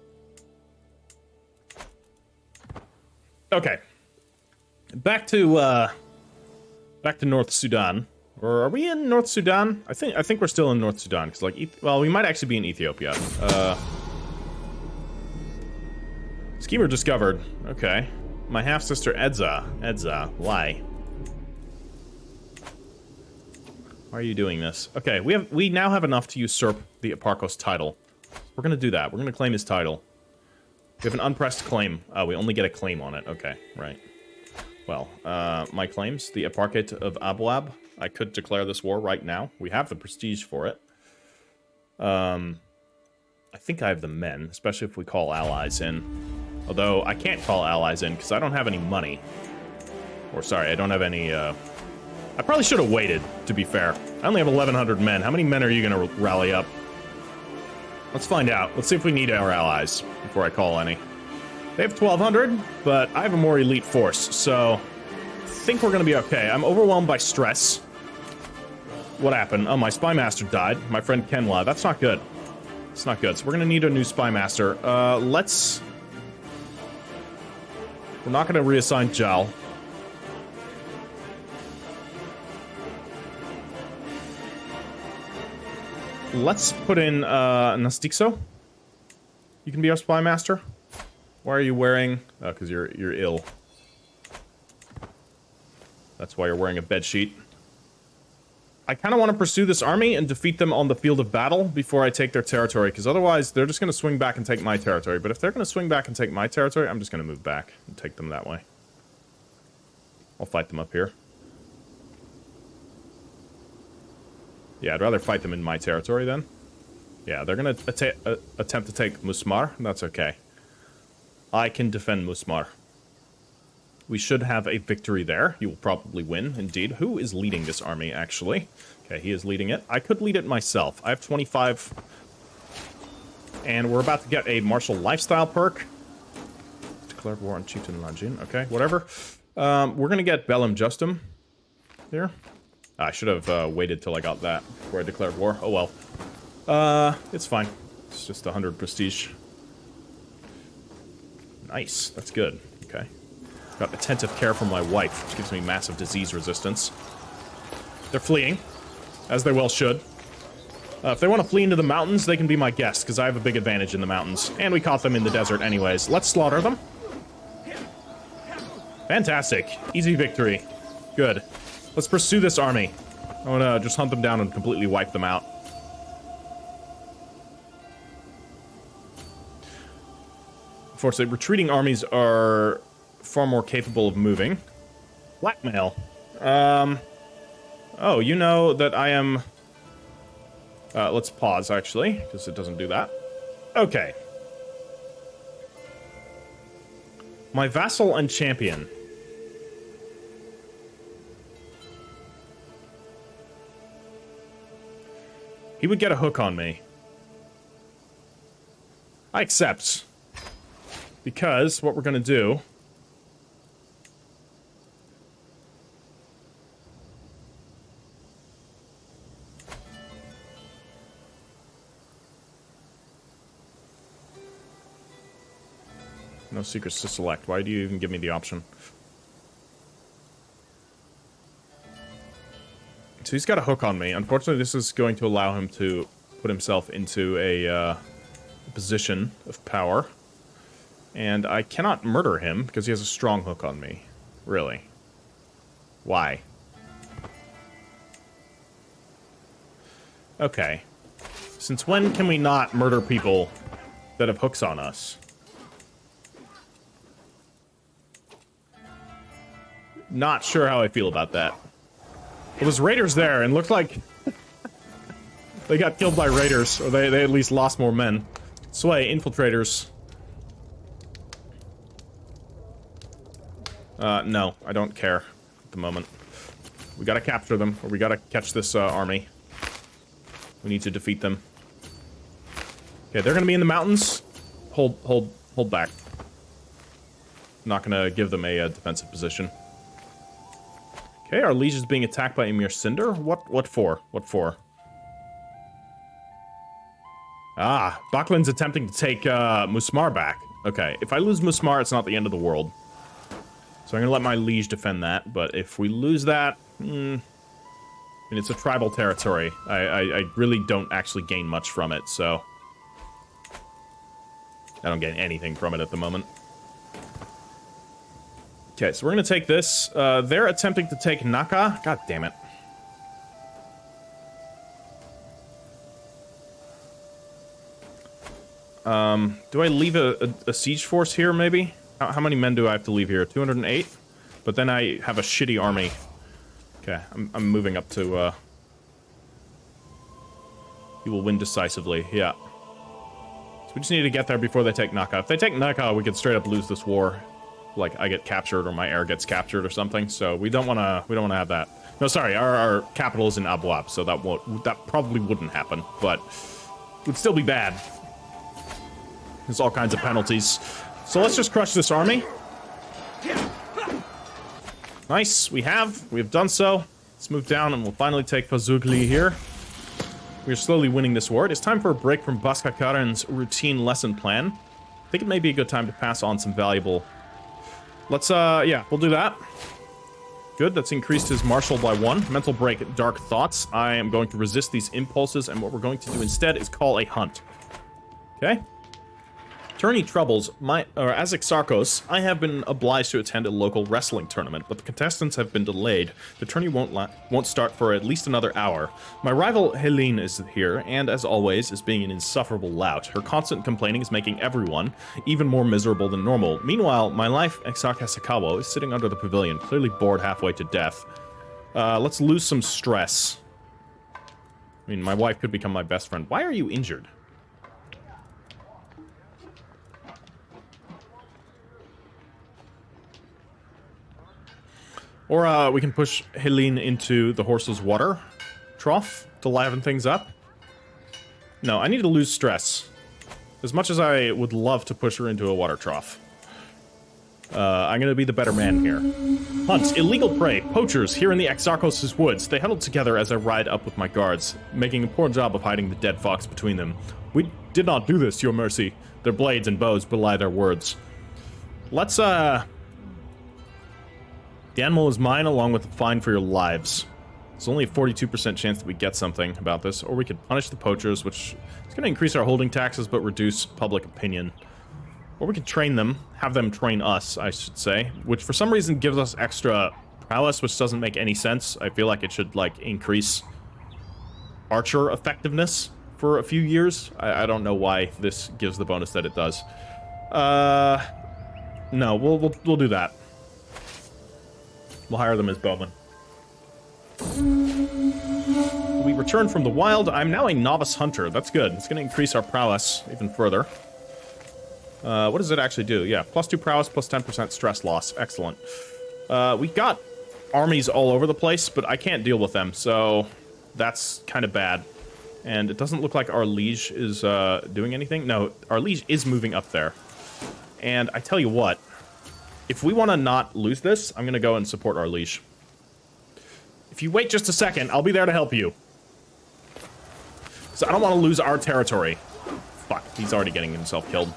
Okay. Back to North Sudan. Or are we in North Sudan? I think we're still in North Sudan, because, like, well, we might actually be in Ethiopia. Schemer discovered. Okay. My half-sister Edza. Edza, why? Why are you doing this? Okay, we now have enough to usurp the Eparchos title. We're gonna do that. We're gonna claim his title. We have an unpressed claim. Oh, we only get a claim on it. Okay, right. Well, my claims. The Eparchate of Abwab. I could declare this war right now. We have the prestige for it. I think I have the men, especially if we call allies in. Although, I can't call allies in because I don't have any money. Or, sorry, I don't have any, I probably should have waited, to be fair. I only have 1,100 men. How many men are you going to rally up? Let's find out. Let's see if we need our allies before I call any. They have 1,200, but I have a more elite force, so I think we're going to be okay. I'm overwhelmed by stress. What happened? Oh, my spy master died. My friend Kenwa. That's not good. It's not good. So we're going to need a new spy master. Let's... We're not going to reassign Jal. Let's put in Nastixo. You can be our spy master. Why are you wearing? Oh, because you're ill. That's why you're wearing a bed sheet. I kind of want to pursue this army and defeat them on the field of battle before I take their territory, because otherwise they're just going to swing back and take my territory. But if they're going to swing back and take my territory, I'm just going to move back and take them that way. I'll fight them up here. Yeah, I'd rather fight them in my territory then. Yeah, they're going to attempt to take Musmar. That's okay. I can defend Musmar. We should have a victory there. He will probably win, indeed. Who is leading this army, actually? Okay, he is leading it. I could lead it myself. I have 25. And we're about to get a martial lifestyle perk. Declare war on Chieftain Lanjin. Okay, whatever. We're going to get Bellum Justum here. I should have waited till I got that before I declared war. Oh, well. It's fine. It's just 100 prestige. Nice. That's good. Okay. Got attentive care from my wife, which gives me massive disease resistance. They're fleeing, as they well should. If they want to flee into the mountains, they can be my guests, because I have a big advantage in the mountains. And we caught them in the desert anyways. Let's slaughter them. Fantastic. Easy victory. Good. Let's pursue this army. I want to just hunt them down and completely wipe them out. Unfortunately, retreating armies are far more capable of moving. Blackmail. Oh, you know that I am... let's pause, actually, because it doesn't do that. Okay. My vassal and champion. He would get a hook on me. I accept. Because what we're gonna do... No secrets to select. Why do you even give me the option? So he's got a hook on me. Unfortunately, this is going to allow him to put himself into a position of power. And I cannot murder him because he has a strong hook on me. Really. Why? Okay. Since when can we not murder people that have hooks on us? Not sure how I feel about that. There was raiders there and looked like... They got killed by raiders, or they at least lost more men. Sway, infiltrators. No, I don't care at the moment. We gotta capture them, or we gotta catch this, army. We need to defeat them. Okay, they're gonna be in the mountains. Hold back. Not gonna give them a defensive position. Okay, our liege is being attacked by Emir Cinder. What for? What for? Ah, Baklin's attempting to take Musmar back. Okay, if I lose Musmar, it's not the end of the world. So I'm gonna let my liege defend that, but if we lose that, I mean, it's a tribal territory. I really don't actually gain much from it, so I don't gain anything from it at the moment. Okay, so we're gonna take this. They're attempting to take Naka. God damn it. Do I leave a siege force here, maybe? How many men do I have to leave here? 208? But then I have a shitty army. Okay, I'm moving up to, You will win decisively, yeah. So we just need to get there before they take Naka. If they take Naka, we could straight up lose this war. Like, I get captured or my heir gets captured or something, so we don't wanna have that. No, sorry, our capital is in Abwab, so that probably wouldn't happen, but it would still be bad. There's all kinds of penalties. So let's just crush this army. Nice, we have done so. Let's move down and we'll finally take Fazugli here. We're slowly winning this war. It is time for a break from Baskakaran's routine lesson plan. I think it may be a good time to pass on some valuable... Let's, yeah, we'll do that. Good, that's increased his martial by 1. Mental break, dark thoughts. I am going to resist these impulses, and what we're going to do instead is call a hunt. Okay? Tourney troubles, as Exarchos, I have been obliged to attend a local wrestling tournament, but the contestants have been delayed. The tourney won't start for at least another hour. My rival Helene is here, and as always, is being an insufferable lout. Her constant complaining is making everyone even more miserable than normal. Meanwhile, my life, Exarchos Siaspiqa II, is sitting under the pavilion, clearly bored halfway to death. Let's lose some stress. I mean, my wife could become my best friend. Why are you injured? Or, we can push Helene into the horse's water trough to liven things up. No, I need to lose stress. As much as I would love to push her into a water trough. I'm gonna be the better man here. Hunts, illegal prey, poachers here in the Exarchos' woods. They huddled together as I ride up with my guards, making a poor job of hiding the dead fox between them. We did not do this, your mercy. Their blades and bows belie their words. Let's, The animal is mine, along with a fine for your lives. There's only a 42% chance that we get something about this, or we could punish the poachers, which is going to increase our holding taxes, but reduce public opinion. Or we could train them, have them train us, I should say, which for some reason gives us extra prowess, which doesn't make any sense. I feel like it should, like, increase archer effectiveness for a few years. I don't know why this gives the bonus that it does. No, we'll do that. We'll hire them as bowmen. We return from the wild. I'm now a novice hunter. That's good. It's going to increase our prowess even further. What does it actually do? Yeah, +2 prowess, +10% stress loss. Excellent. We got armies all over the place, but I can't deal with them, so that's kind of bad. And it doesn't look like our liege is doing anything. No, our liege is moving up there. And I tell you what, if we want to not lose this, I'm going to go and support our liege. If you wait just a second, I'll be there to help you. So I don't want to lose our territory. Fuck, he's already getting himself killed.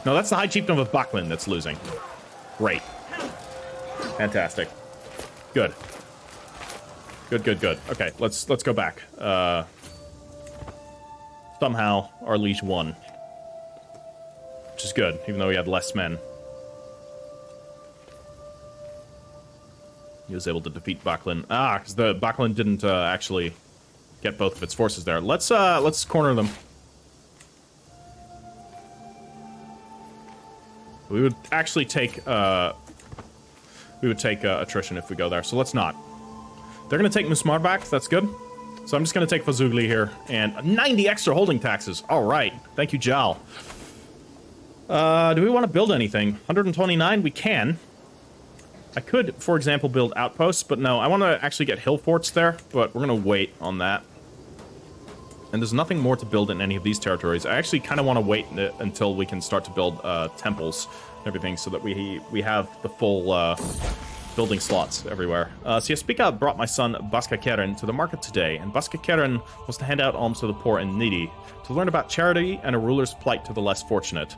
No, that's the High Chieftain of Baklin that's losing. Great. Fantastic. Good. Good. Okay, let's go back. Somehow, our liege won. Which is good, even though he had less men. He was able to defeat Baklin. Ah, because the Baklin didn't actually get both of its forces there. Let's corner them. We would actually take attrition if we go there, so let's not. They're gonna take Musmar back. That's good. So I'm just going to take Fazugli here. And 90 extra holding taxes. All right. Thank you, Jal. Do we want to build anything? 129? We can. I could, for example, build outposts, but no. I want to actually get hill forts there, but we're going to wait on that. And there's nothing more to build in any of these territories. I actually kind of want to wait until we can start to build temples and everything so that we have the full building slots everywhere. Siaspiqa brought my son Baska Keren to the market today, and Baska Keren was to hand out alms to the poor and needy, to learn about charity and a ruler's plight to the less fortunate.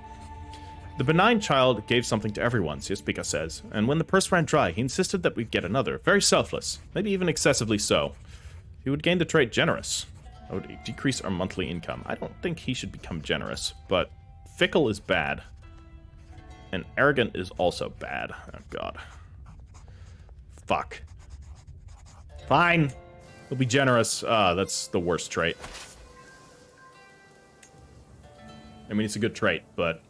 The benign child gave something to everyone, Siaspiqa says, and when the purse ran dry, he insisted that we get another. Very selfless, maybe even excessively so. He would gain the trait generous. I would decrease our monthly income. I don't think he should become generous, but fickle is bad. And arrogant is also bad. Oh, God. Fuck. Fine. He'll be generous. That's the worst trait. I mean, it's a good trait, but...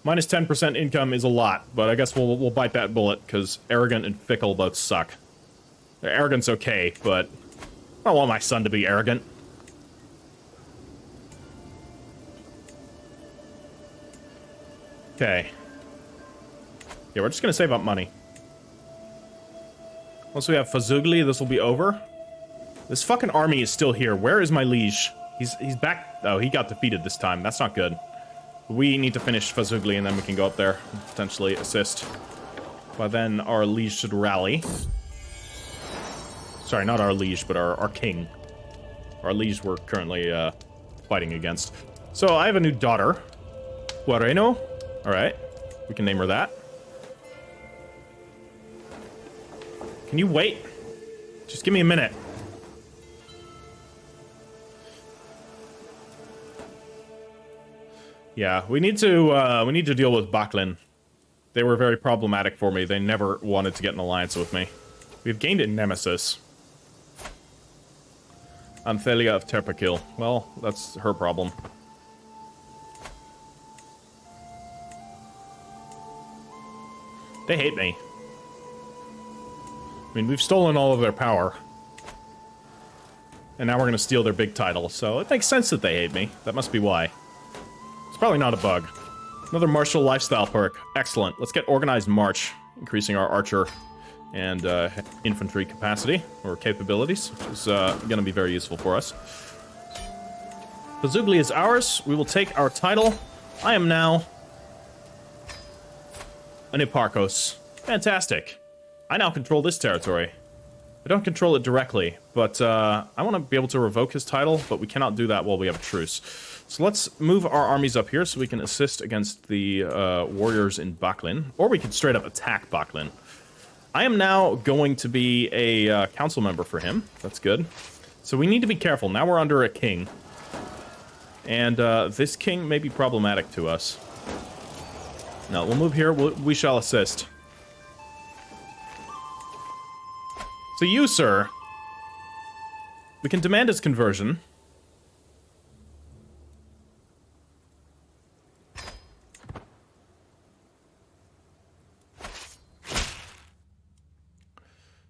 minus 10% income is a lot, but I guess we'll bite that bullet, because arrogant and fickle both suck. Arrogant's okay, but... I don't want my son to be arrogant. Okay. Yeah, we're just gonna save up money. Once we have Fazugli, this will be over. This fucking army is still here. Where is my liege? He's back. Oh, he got defeated this time. That's not good. We need to finish Fazugli, and then we can go up there and potentially assist. By then, our liege should rally. Sorry, not our liege, but our king. Our liege we're currently fighting against. So, I have a new daughter. Guareno. Alright. We can name her that. Can you wait? Just give me a minute. Yeah, we need to deal with Baklin. They were very problematic for me. They never wanted to get an alliance with me. We've gained a nemesis. Anthelia of Terpakil. Well, that's her problem. They hate me. I mean, we've stolen all of their power. And now we're gonna steal their big title, so it makes sense that they hate me. That must be why. It's probably not a bug. Another martial lifestyle perk. Excellent. Let's get organized march, increasing our archer and infantry capacity, or capabilities, which is gonna be very useful for us. Fazugli is ours. We will take our title. I am now an Eparchos. Fantastic. I now control this territory. I don't control it directly, but I want to be able to revoke his title, but we cannot do that while we have a truce. So let's move our armies up here so we can assist against the warriors in Baklin, or we could straight up attack Baklin. I am now going to be a council member for him. That's good. So we need to be careful. Now we're under a king. And this king may be problematic to us. No, we'll move here. We shall assist. So you, sir, we can demand his conversion.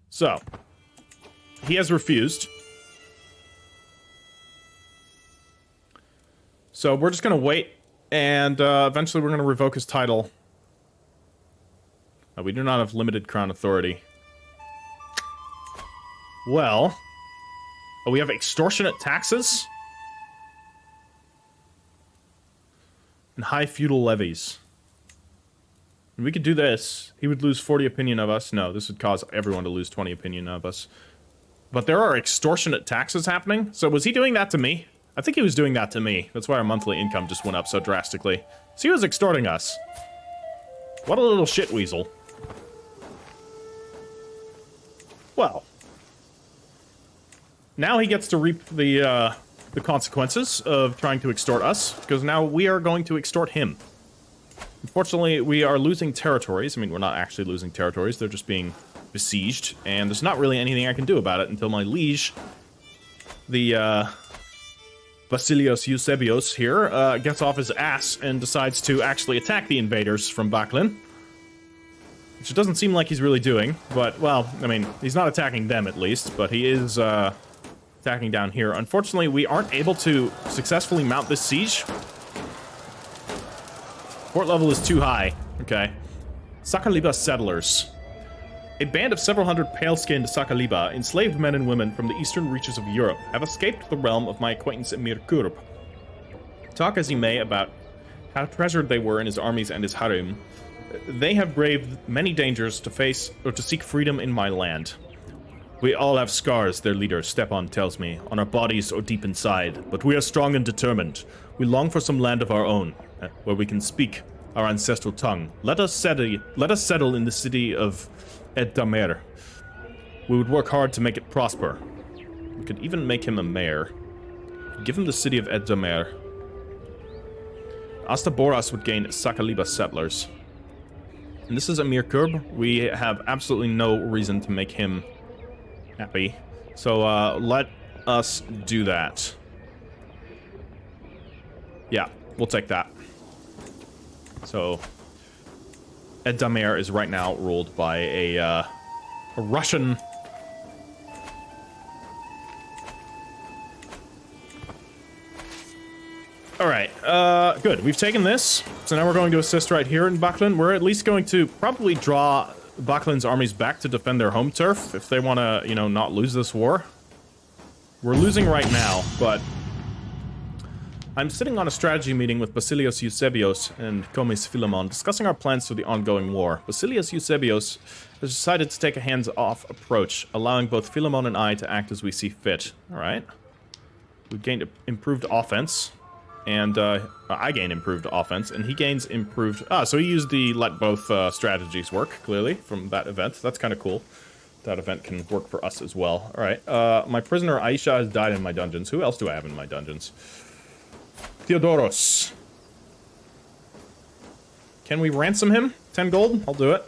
So, he has refused. So we're just going to wait, and eventually we're going to revoke his title. We do not have limited crown authority. Well, we have extortionate taxes and high feudal levies. And we could do this. He would lose 40 opinion of us. No, this would cause everyone to lose 20 opinion of us. But there are extortionate taxes happening. So was he doing that to me? I think he was doing that to me. That's why our monthly income just went up so drastically. So he was extorting us. What a little shit weasel. Well. Now he gets to reap the consequences of trying to extort us, because now we are going to extort him. Unfortunately, we are losing territories. I mean, we're not actually losing territories, they're just being besieged, and there's not really anything I can do about it until my liege, the Basilios Eusebios here, gets off his ass and decides to actually attack the invaders from Baklin. which it doesn't seem like he's really doing, but, well, I mean, he's not attacking them at least, but he is, attacking down here. Unfortunately, we aren't able to successfully mount this siege. Fort level is too high. Okay. Sakaliba settlers. A band of several hundred pale-skinned Sakaliba, enslaved men and women from the eastern reaches of Europe, have escaped the realm of my acquaintance Emir Kurb. Talk as he may about how treasured they were in his armies and his harem, they have braved many dangers to face or to seek freedom in my land. We all have scars, their leader, Stepan tells me, on our bodies or deep inside, but we are strong and determined. We long for some land of our own, where we can speak our ancestral tongue. Let us settle in the city of Ed-Damer. We would work hard to make it prosper. We could even make him a mayor. Give him the city of Ed-Damer. Astaboras would gain Sakaliba settlers. And this is Emir Kurb. We have absolutely no reason to make him happy. So, let us do that. Yeah, we'll take that. So, Ed-Damer is right now ruled by a Russian... Alright, good. We've taken this. So now we're going to assist right here in Baklan. We're at least going to probably draw Baklan's armies back to defend their home turf if they want to, you know, not lose this war. We're losing right now, but... I'm sitting on a strategy meeting with Basilios Eusebios and Komis Philemon discussing our plans for the ongoing war. Basilios Eusebios has decided to take a hands-off approach, allowing both Philemon and I to act as we see fit. Alright. We've gained improved offense. And, I gain improved offense, and he gains improved... so he used the let both strategies work, clearly, from that event. That's kind of cool. That event can work for us as well. Alright, my prisoner Aisha has died in my dungeons. Who else do I have in my dungeons? Theodoros. Can we ransom him? 10 gold? I'll do it.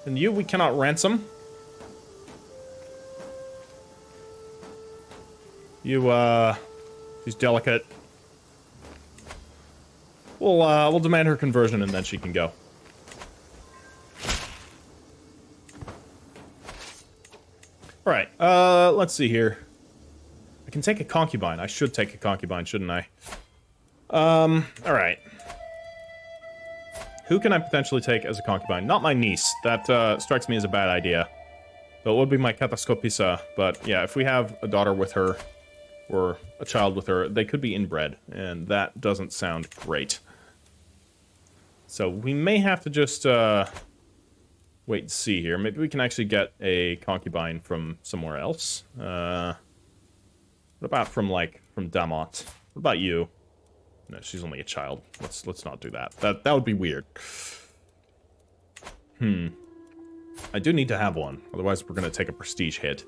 And you, we cannot ransom. You, she's delicate. We'll demand her conversion and then she can go. Alright, let's see here. I can take a concubine. I should take a concubine, shouldn't I? Alright. Who can I potentially take as a concubine? Not my niece. That, strikes me as a bad idea. Though it would be my kataskopisa, but yeah, if we have a daughter with her, or a child with her, they could be inbred, and that doesn't sound great. So we may have to just, wait and see here. Maybe we can actually get a concubine from somewhere else. What about from Damot? What about you? No, she's only a child. Let's not do that. That would be weird. I do need to have one, otherwise we're gonna take a prestige hit.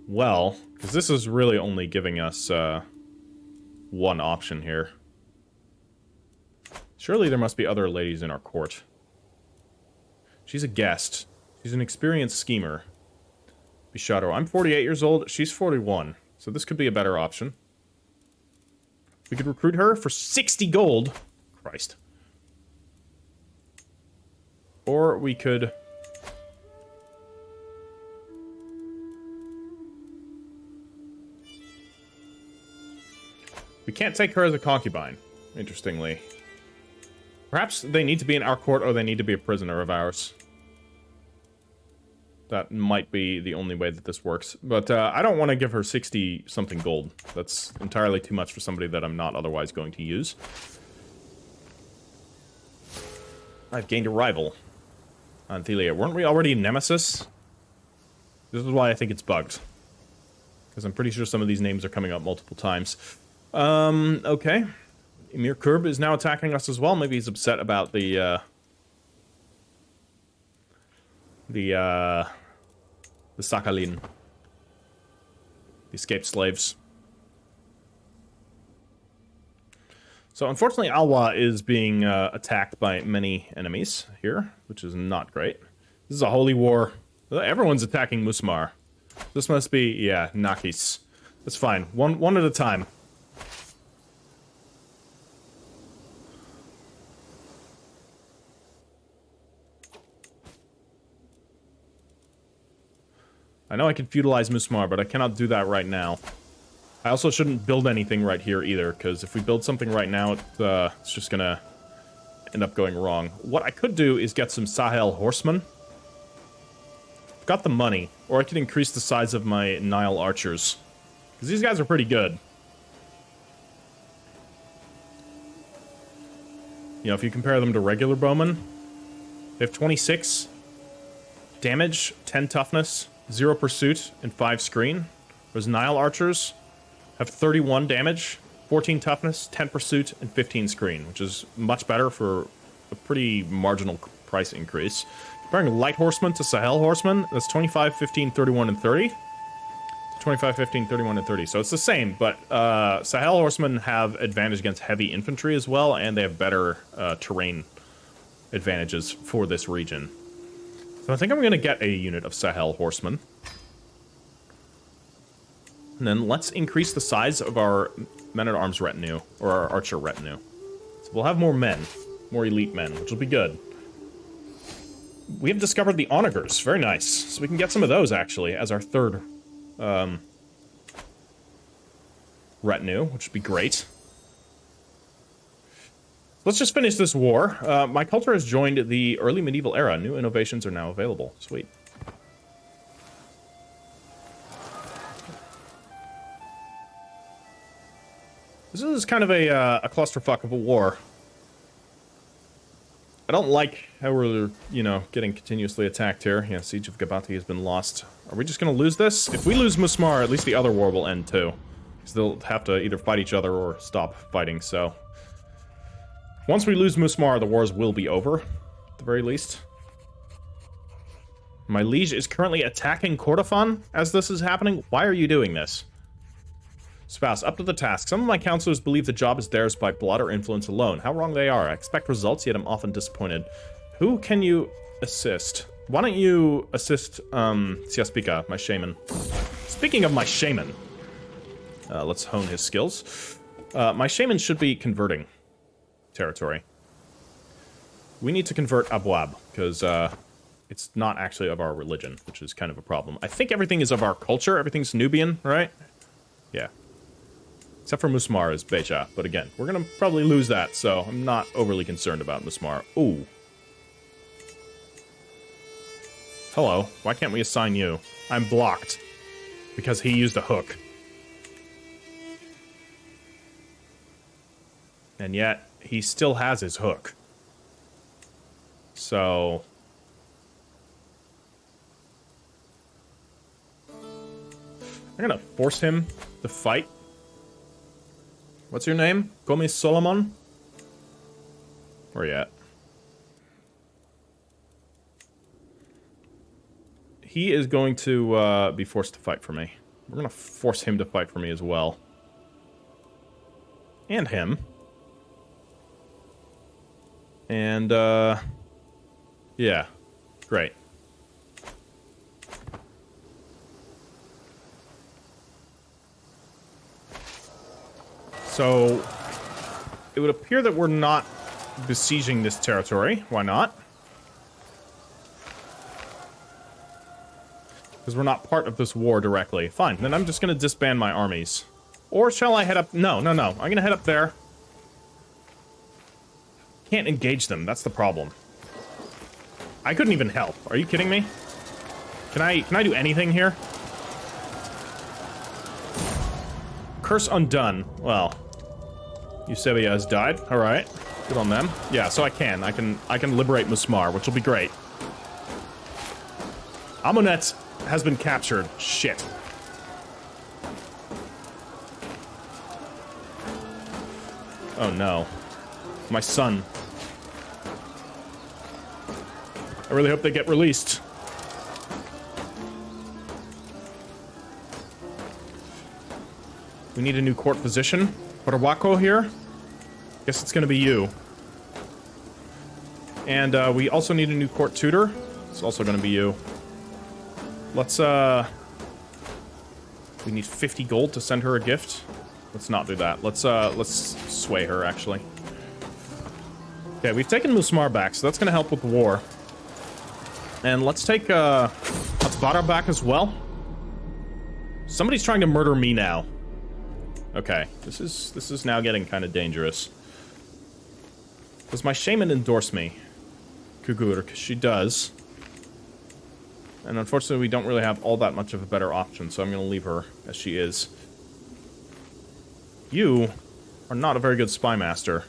Well, because this is really only giving us, one option here. Surely there must be other ladies in our court. She's a guest. She's an experienced schemer. Bisharo. I'm 48 years old. She's 41. So this could be a better option. We could recruit her for 60 gold. Christ. Or we could... We can't take her as a concubine, interestingly. Perhaps they need to be in our court or they need to be a prisoner of ours. That might be the only way that this works. But I don't want to give her 60-something gold. That's entirely too much for somebody that I'm not otherwise going to use. I've gained a rival. Anthelia. Weren't we already in Nemesis? This is why I think it's bugged. Because I'm pretty sure some of these names are coming up multiple times. Okay. Emir Kurb is now attacking us as well. Maybe he's upset about the Sakhalin. The escaped slaves. So, unfortunately, Alwa is being attacked by many enemies here, which is not great. This is a holy war. Everyone's attacking Musmar. This must be, yeah, Nakis. That's fine. One at a time. I know I can feudalize Musmar, but I cannot do that right now. I also shouldn't build anything right here either, because if we build something right now, it's just gonna end up going wrong. What I could do is get some Sahel horsemen. I've got the money, or I could increase the size of my Nile archers, because these guys are pretty good. You know, if you compare them to regular bowmen, they have 26 damage, 10 toughness, 0 pursuit, and 5 screen. Whereas Nile archers have 31 damage, 14 toughness, 10 pursuit, and 15 screen, which is much better for a pretty marginal price increase. Comparing light horsemen to Sahel horsemen, that's 25, 15, 31, and 30. 25, 15, 31, and 30. So it's the same, but Sahel horsemen have advantage against heavy infantry as well, and they have better terrain advantages for this region. So I think I'm going to get a unit of Sahel horsemen. And then let's increase the size of our men-at-arms retinue, or our archer retinue. So we'll have more men, more elite men, which will be good. We have discovered the onagers. Very nice. So we can get some of those, actually, as our third retinue, which would be great. Let's just finish this war. My culture has joined the early medieval era. New innovations are now available. Sweet. This is kind of a clusterfuck of a war. I don't like how we're, you know, getting continuously attacked here. Yeah, Siege of Gabati has been lost. Are we just going to lose this? If we lose Musmar, at least the other war will end too. Because they'll have to either fight each other or stop fighting, so... Once we lose Musmar, the wars will be over, at the very least. My liege is currently attacking Kordofan as this is happening. Why are you doing this? Spouse, up to the task. Some of my counselors believe the job is theirs by blood or influence alone. How wrong they are. I expect results, yet I'm often disappointed. Who can you assist? Why don't you assist, Siaspiqa, my shaman? Speaking of my shaman, let's hone his skills. My shaman should be converting territory. We need to convert Abwab, because, it's not actually of our religion, which is kind of a problem. I think everything is of our culture. Everything's Nubian, right? Yeah. Except for Musmar is Beja, but again, we're gonna probably lose that, so I'm not overly concerned about Musmar. Ooh. Hello, why can't we assign you? I'm blocked. Because he used a hook. And yet, he still has his hook. So... I'm gonna force him to fight. What's your name? Gomis Solomon? Where you at? He is going to be forced to fight for me. We're gonna force him to fight for me as well. And him. And, yeah. Great. So, it would appear that we're not besieging this territory. Why not? Because we're not part of this war directly. Fine, then I'm just going to disband my armies. Or shall I head up? No. I'm going to head up there. Can't engage them, that's the problem. I couldn't even help. Are you kidding me? Can I do anything here? Curse undone. Well... Eusebia has died. Alright. Good on them. Yeah, so I can liberate Musmar, which will be great. Amunet has been captured. Shit. Oh no. My son. I really hope they get released. We need a new court physician. Warawako here? Guess it's gonna be you. And, we also need a new court tutor. It's also gonna be you. Let's, we need 50 gold to send her a gift. Let's not do that. Let's sway her, actually. Okay, we've taken Musmar back, so that's gonna help with the war. And let's take, Atzvara back as well. Somebody's trying to murder me now. Okay, this is now getting kind of dangerous. Does my shaman endorse me? Kugur, because she does. And unfortunately, we don't really have all that much of a better option, so I'm going to leave her as she is. You are not a very good spy master.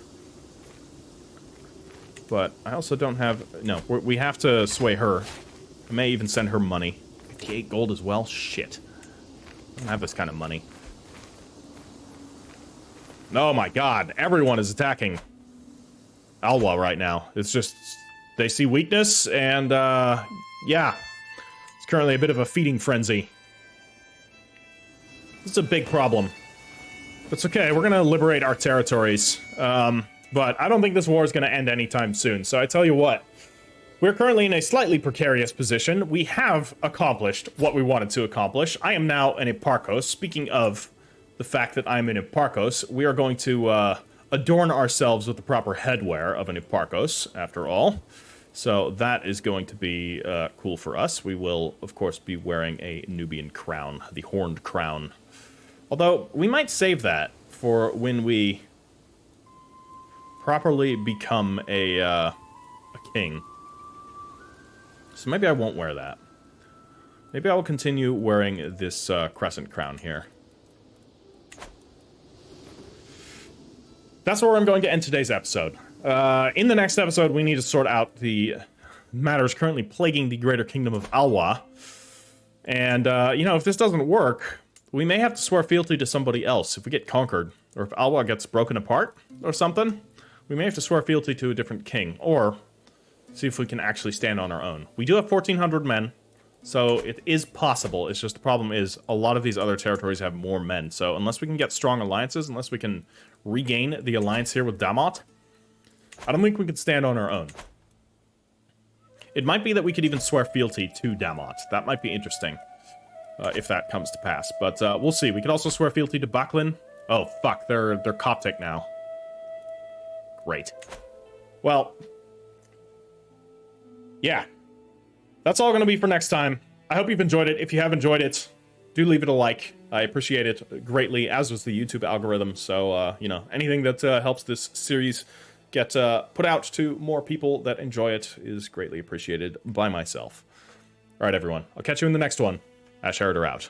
But I also don't have... No, we have to sway her. I may even send her money. 58 gold as well? Shit. I don't have this kind of money. Oh my god, everyone is attacking Alwa right now. It's just... They see weakness, and, yeah. It's currently a bit of a feeding frenzy. It's a big problem. It's okay, we're gonna liberate our territories. But I don't think this war is gonna end anytime soon, so I tell you what. We're currently in a slightly precarious position. We have accomplished what we wanted to accomplish. I am now an Eparchos. Speaking of the fact that I'm an Eparchos, we are going to, adorn ourselves with the proper headwear of an Eparchos, after all. So that is going to be cool for us. We will, of course, be wearing a Nubian crown, the horned crown. Although, we might save that for when we properly become a king. So maybe I won't wear that. Maybe I will continue wearing this crescent crown here. That's where I'm going to end today's episode. In the next episode, we need to sort out the matters currently plaguing the greater kingdom of Alwa. And, you know, if this doesn't work, we may have to swear fealty to somebody else if we get conquered. Or if Alwa gets broken apart or something, we may have to swear fealty to a different king. Or see if we can actually stand on our own. We do have 1,400 men, so it is possible. It's just the problem is a lot of these other territories have more men. So unless we can get strong alliances, unless we can regain the alliance here with Damot, I don't think we can stand on our own. It might be that we could even swear fealty to Damot. That might be interesting, if that comes to pass. But we'll see. We could also swear fealty to Baklin. Oh, fuck. They're Coptic now. Great. Well, yeah. That's all going to be for next time. I hope you've enjoyed it. If you have enjoyed it, do leave it a like. I appreciate it greatly, as was the YouTube algorithm. So, you know, anything that helps this series get put out to more people that enjoy it is greatly appreciated by myself. All right, everyone. I'll catch you in the next one. Ash Herder out.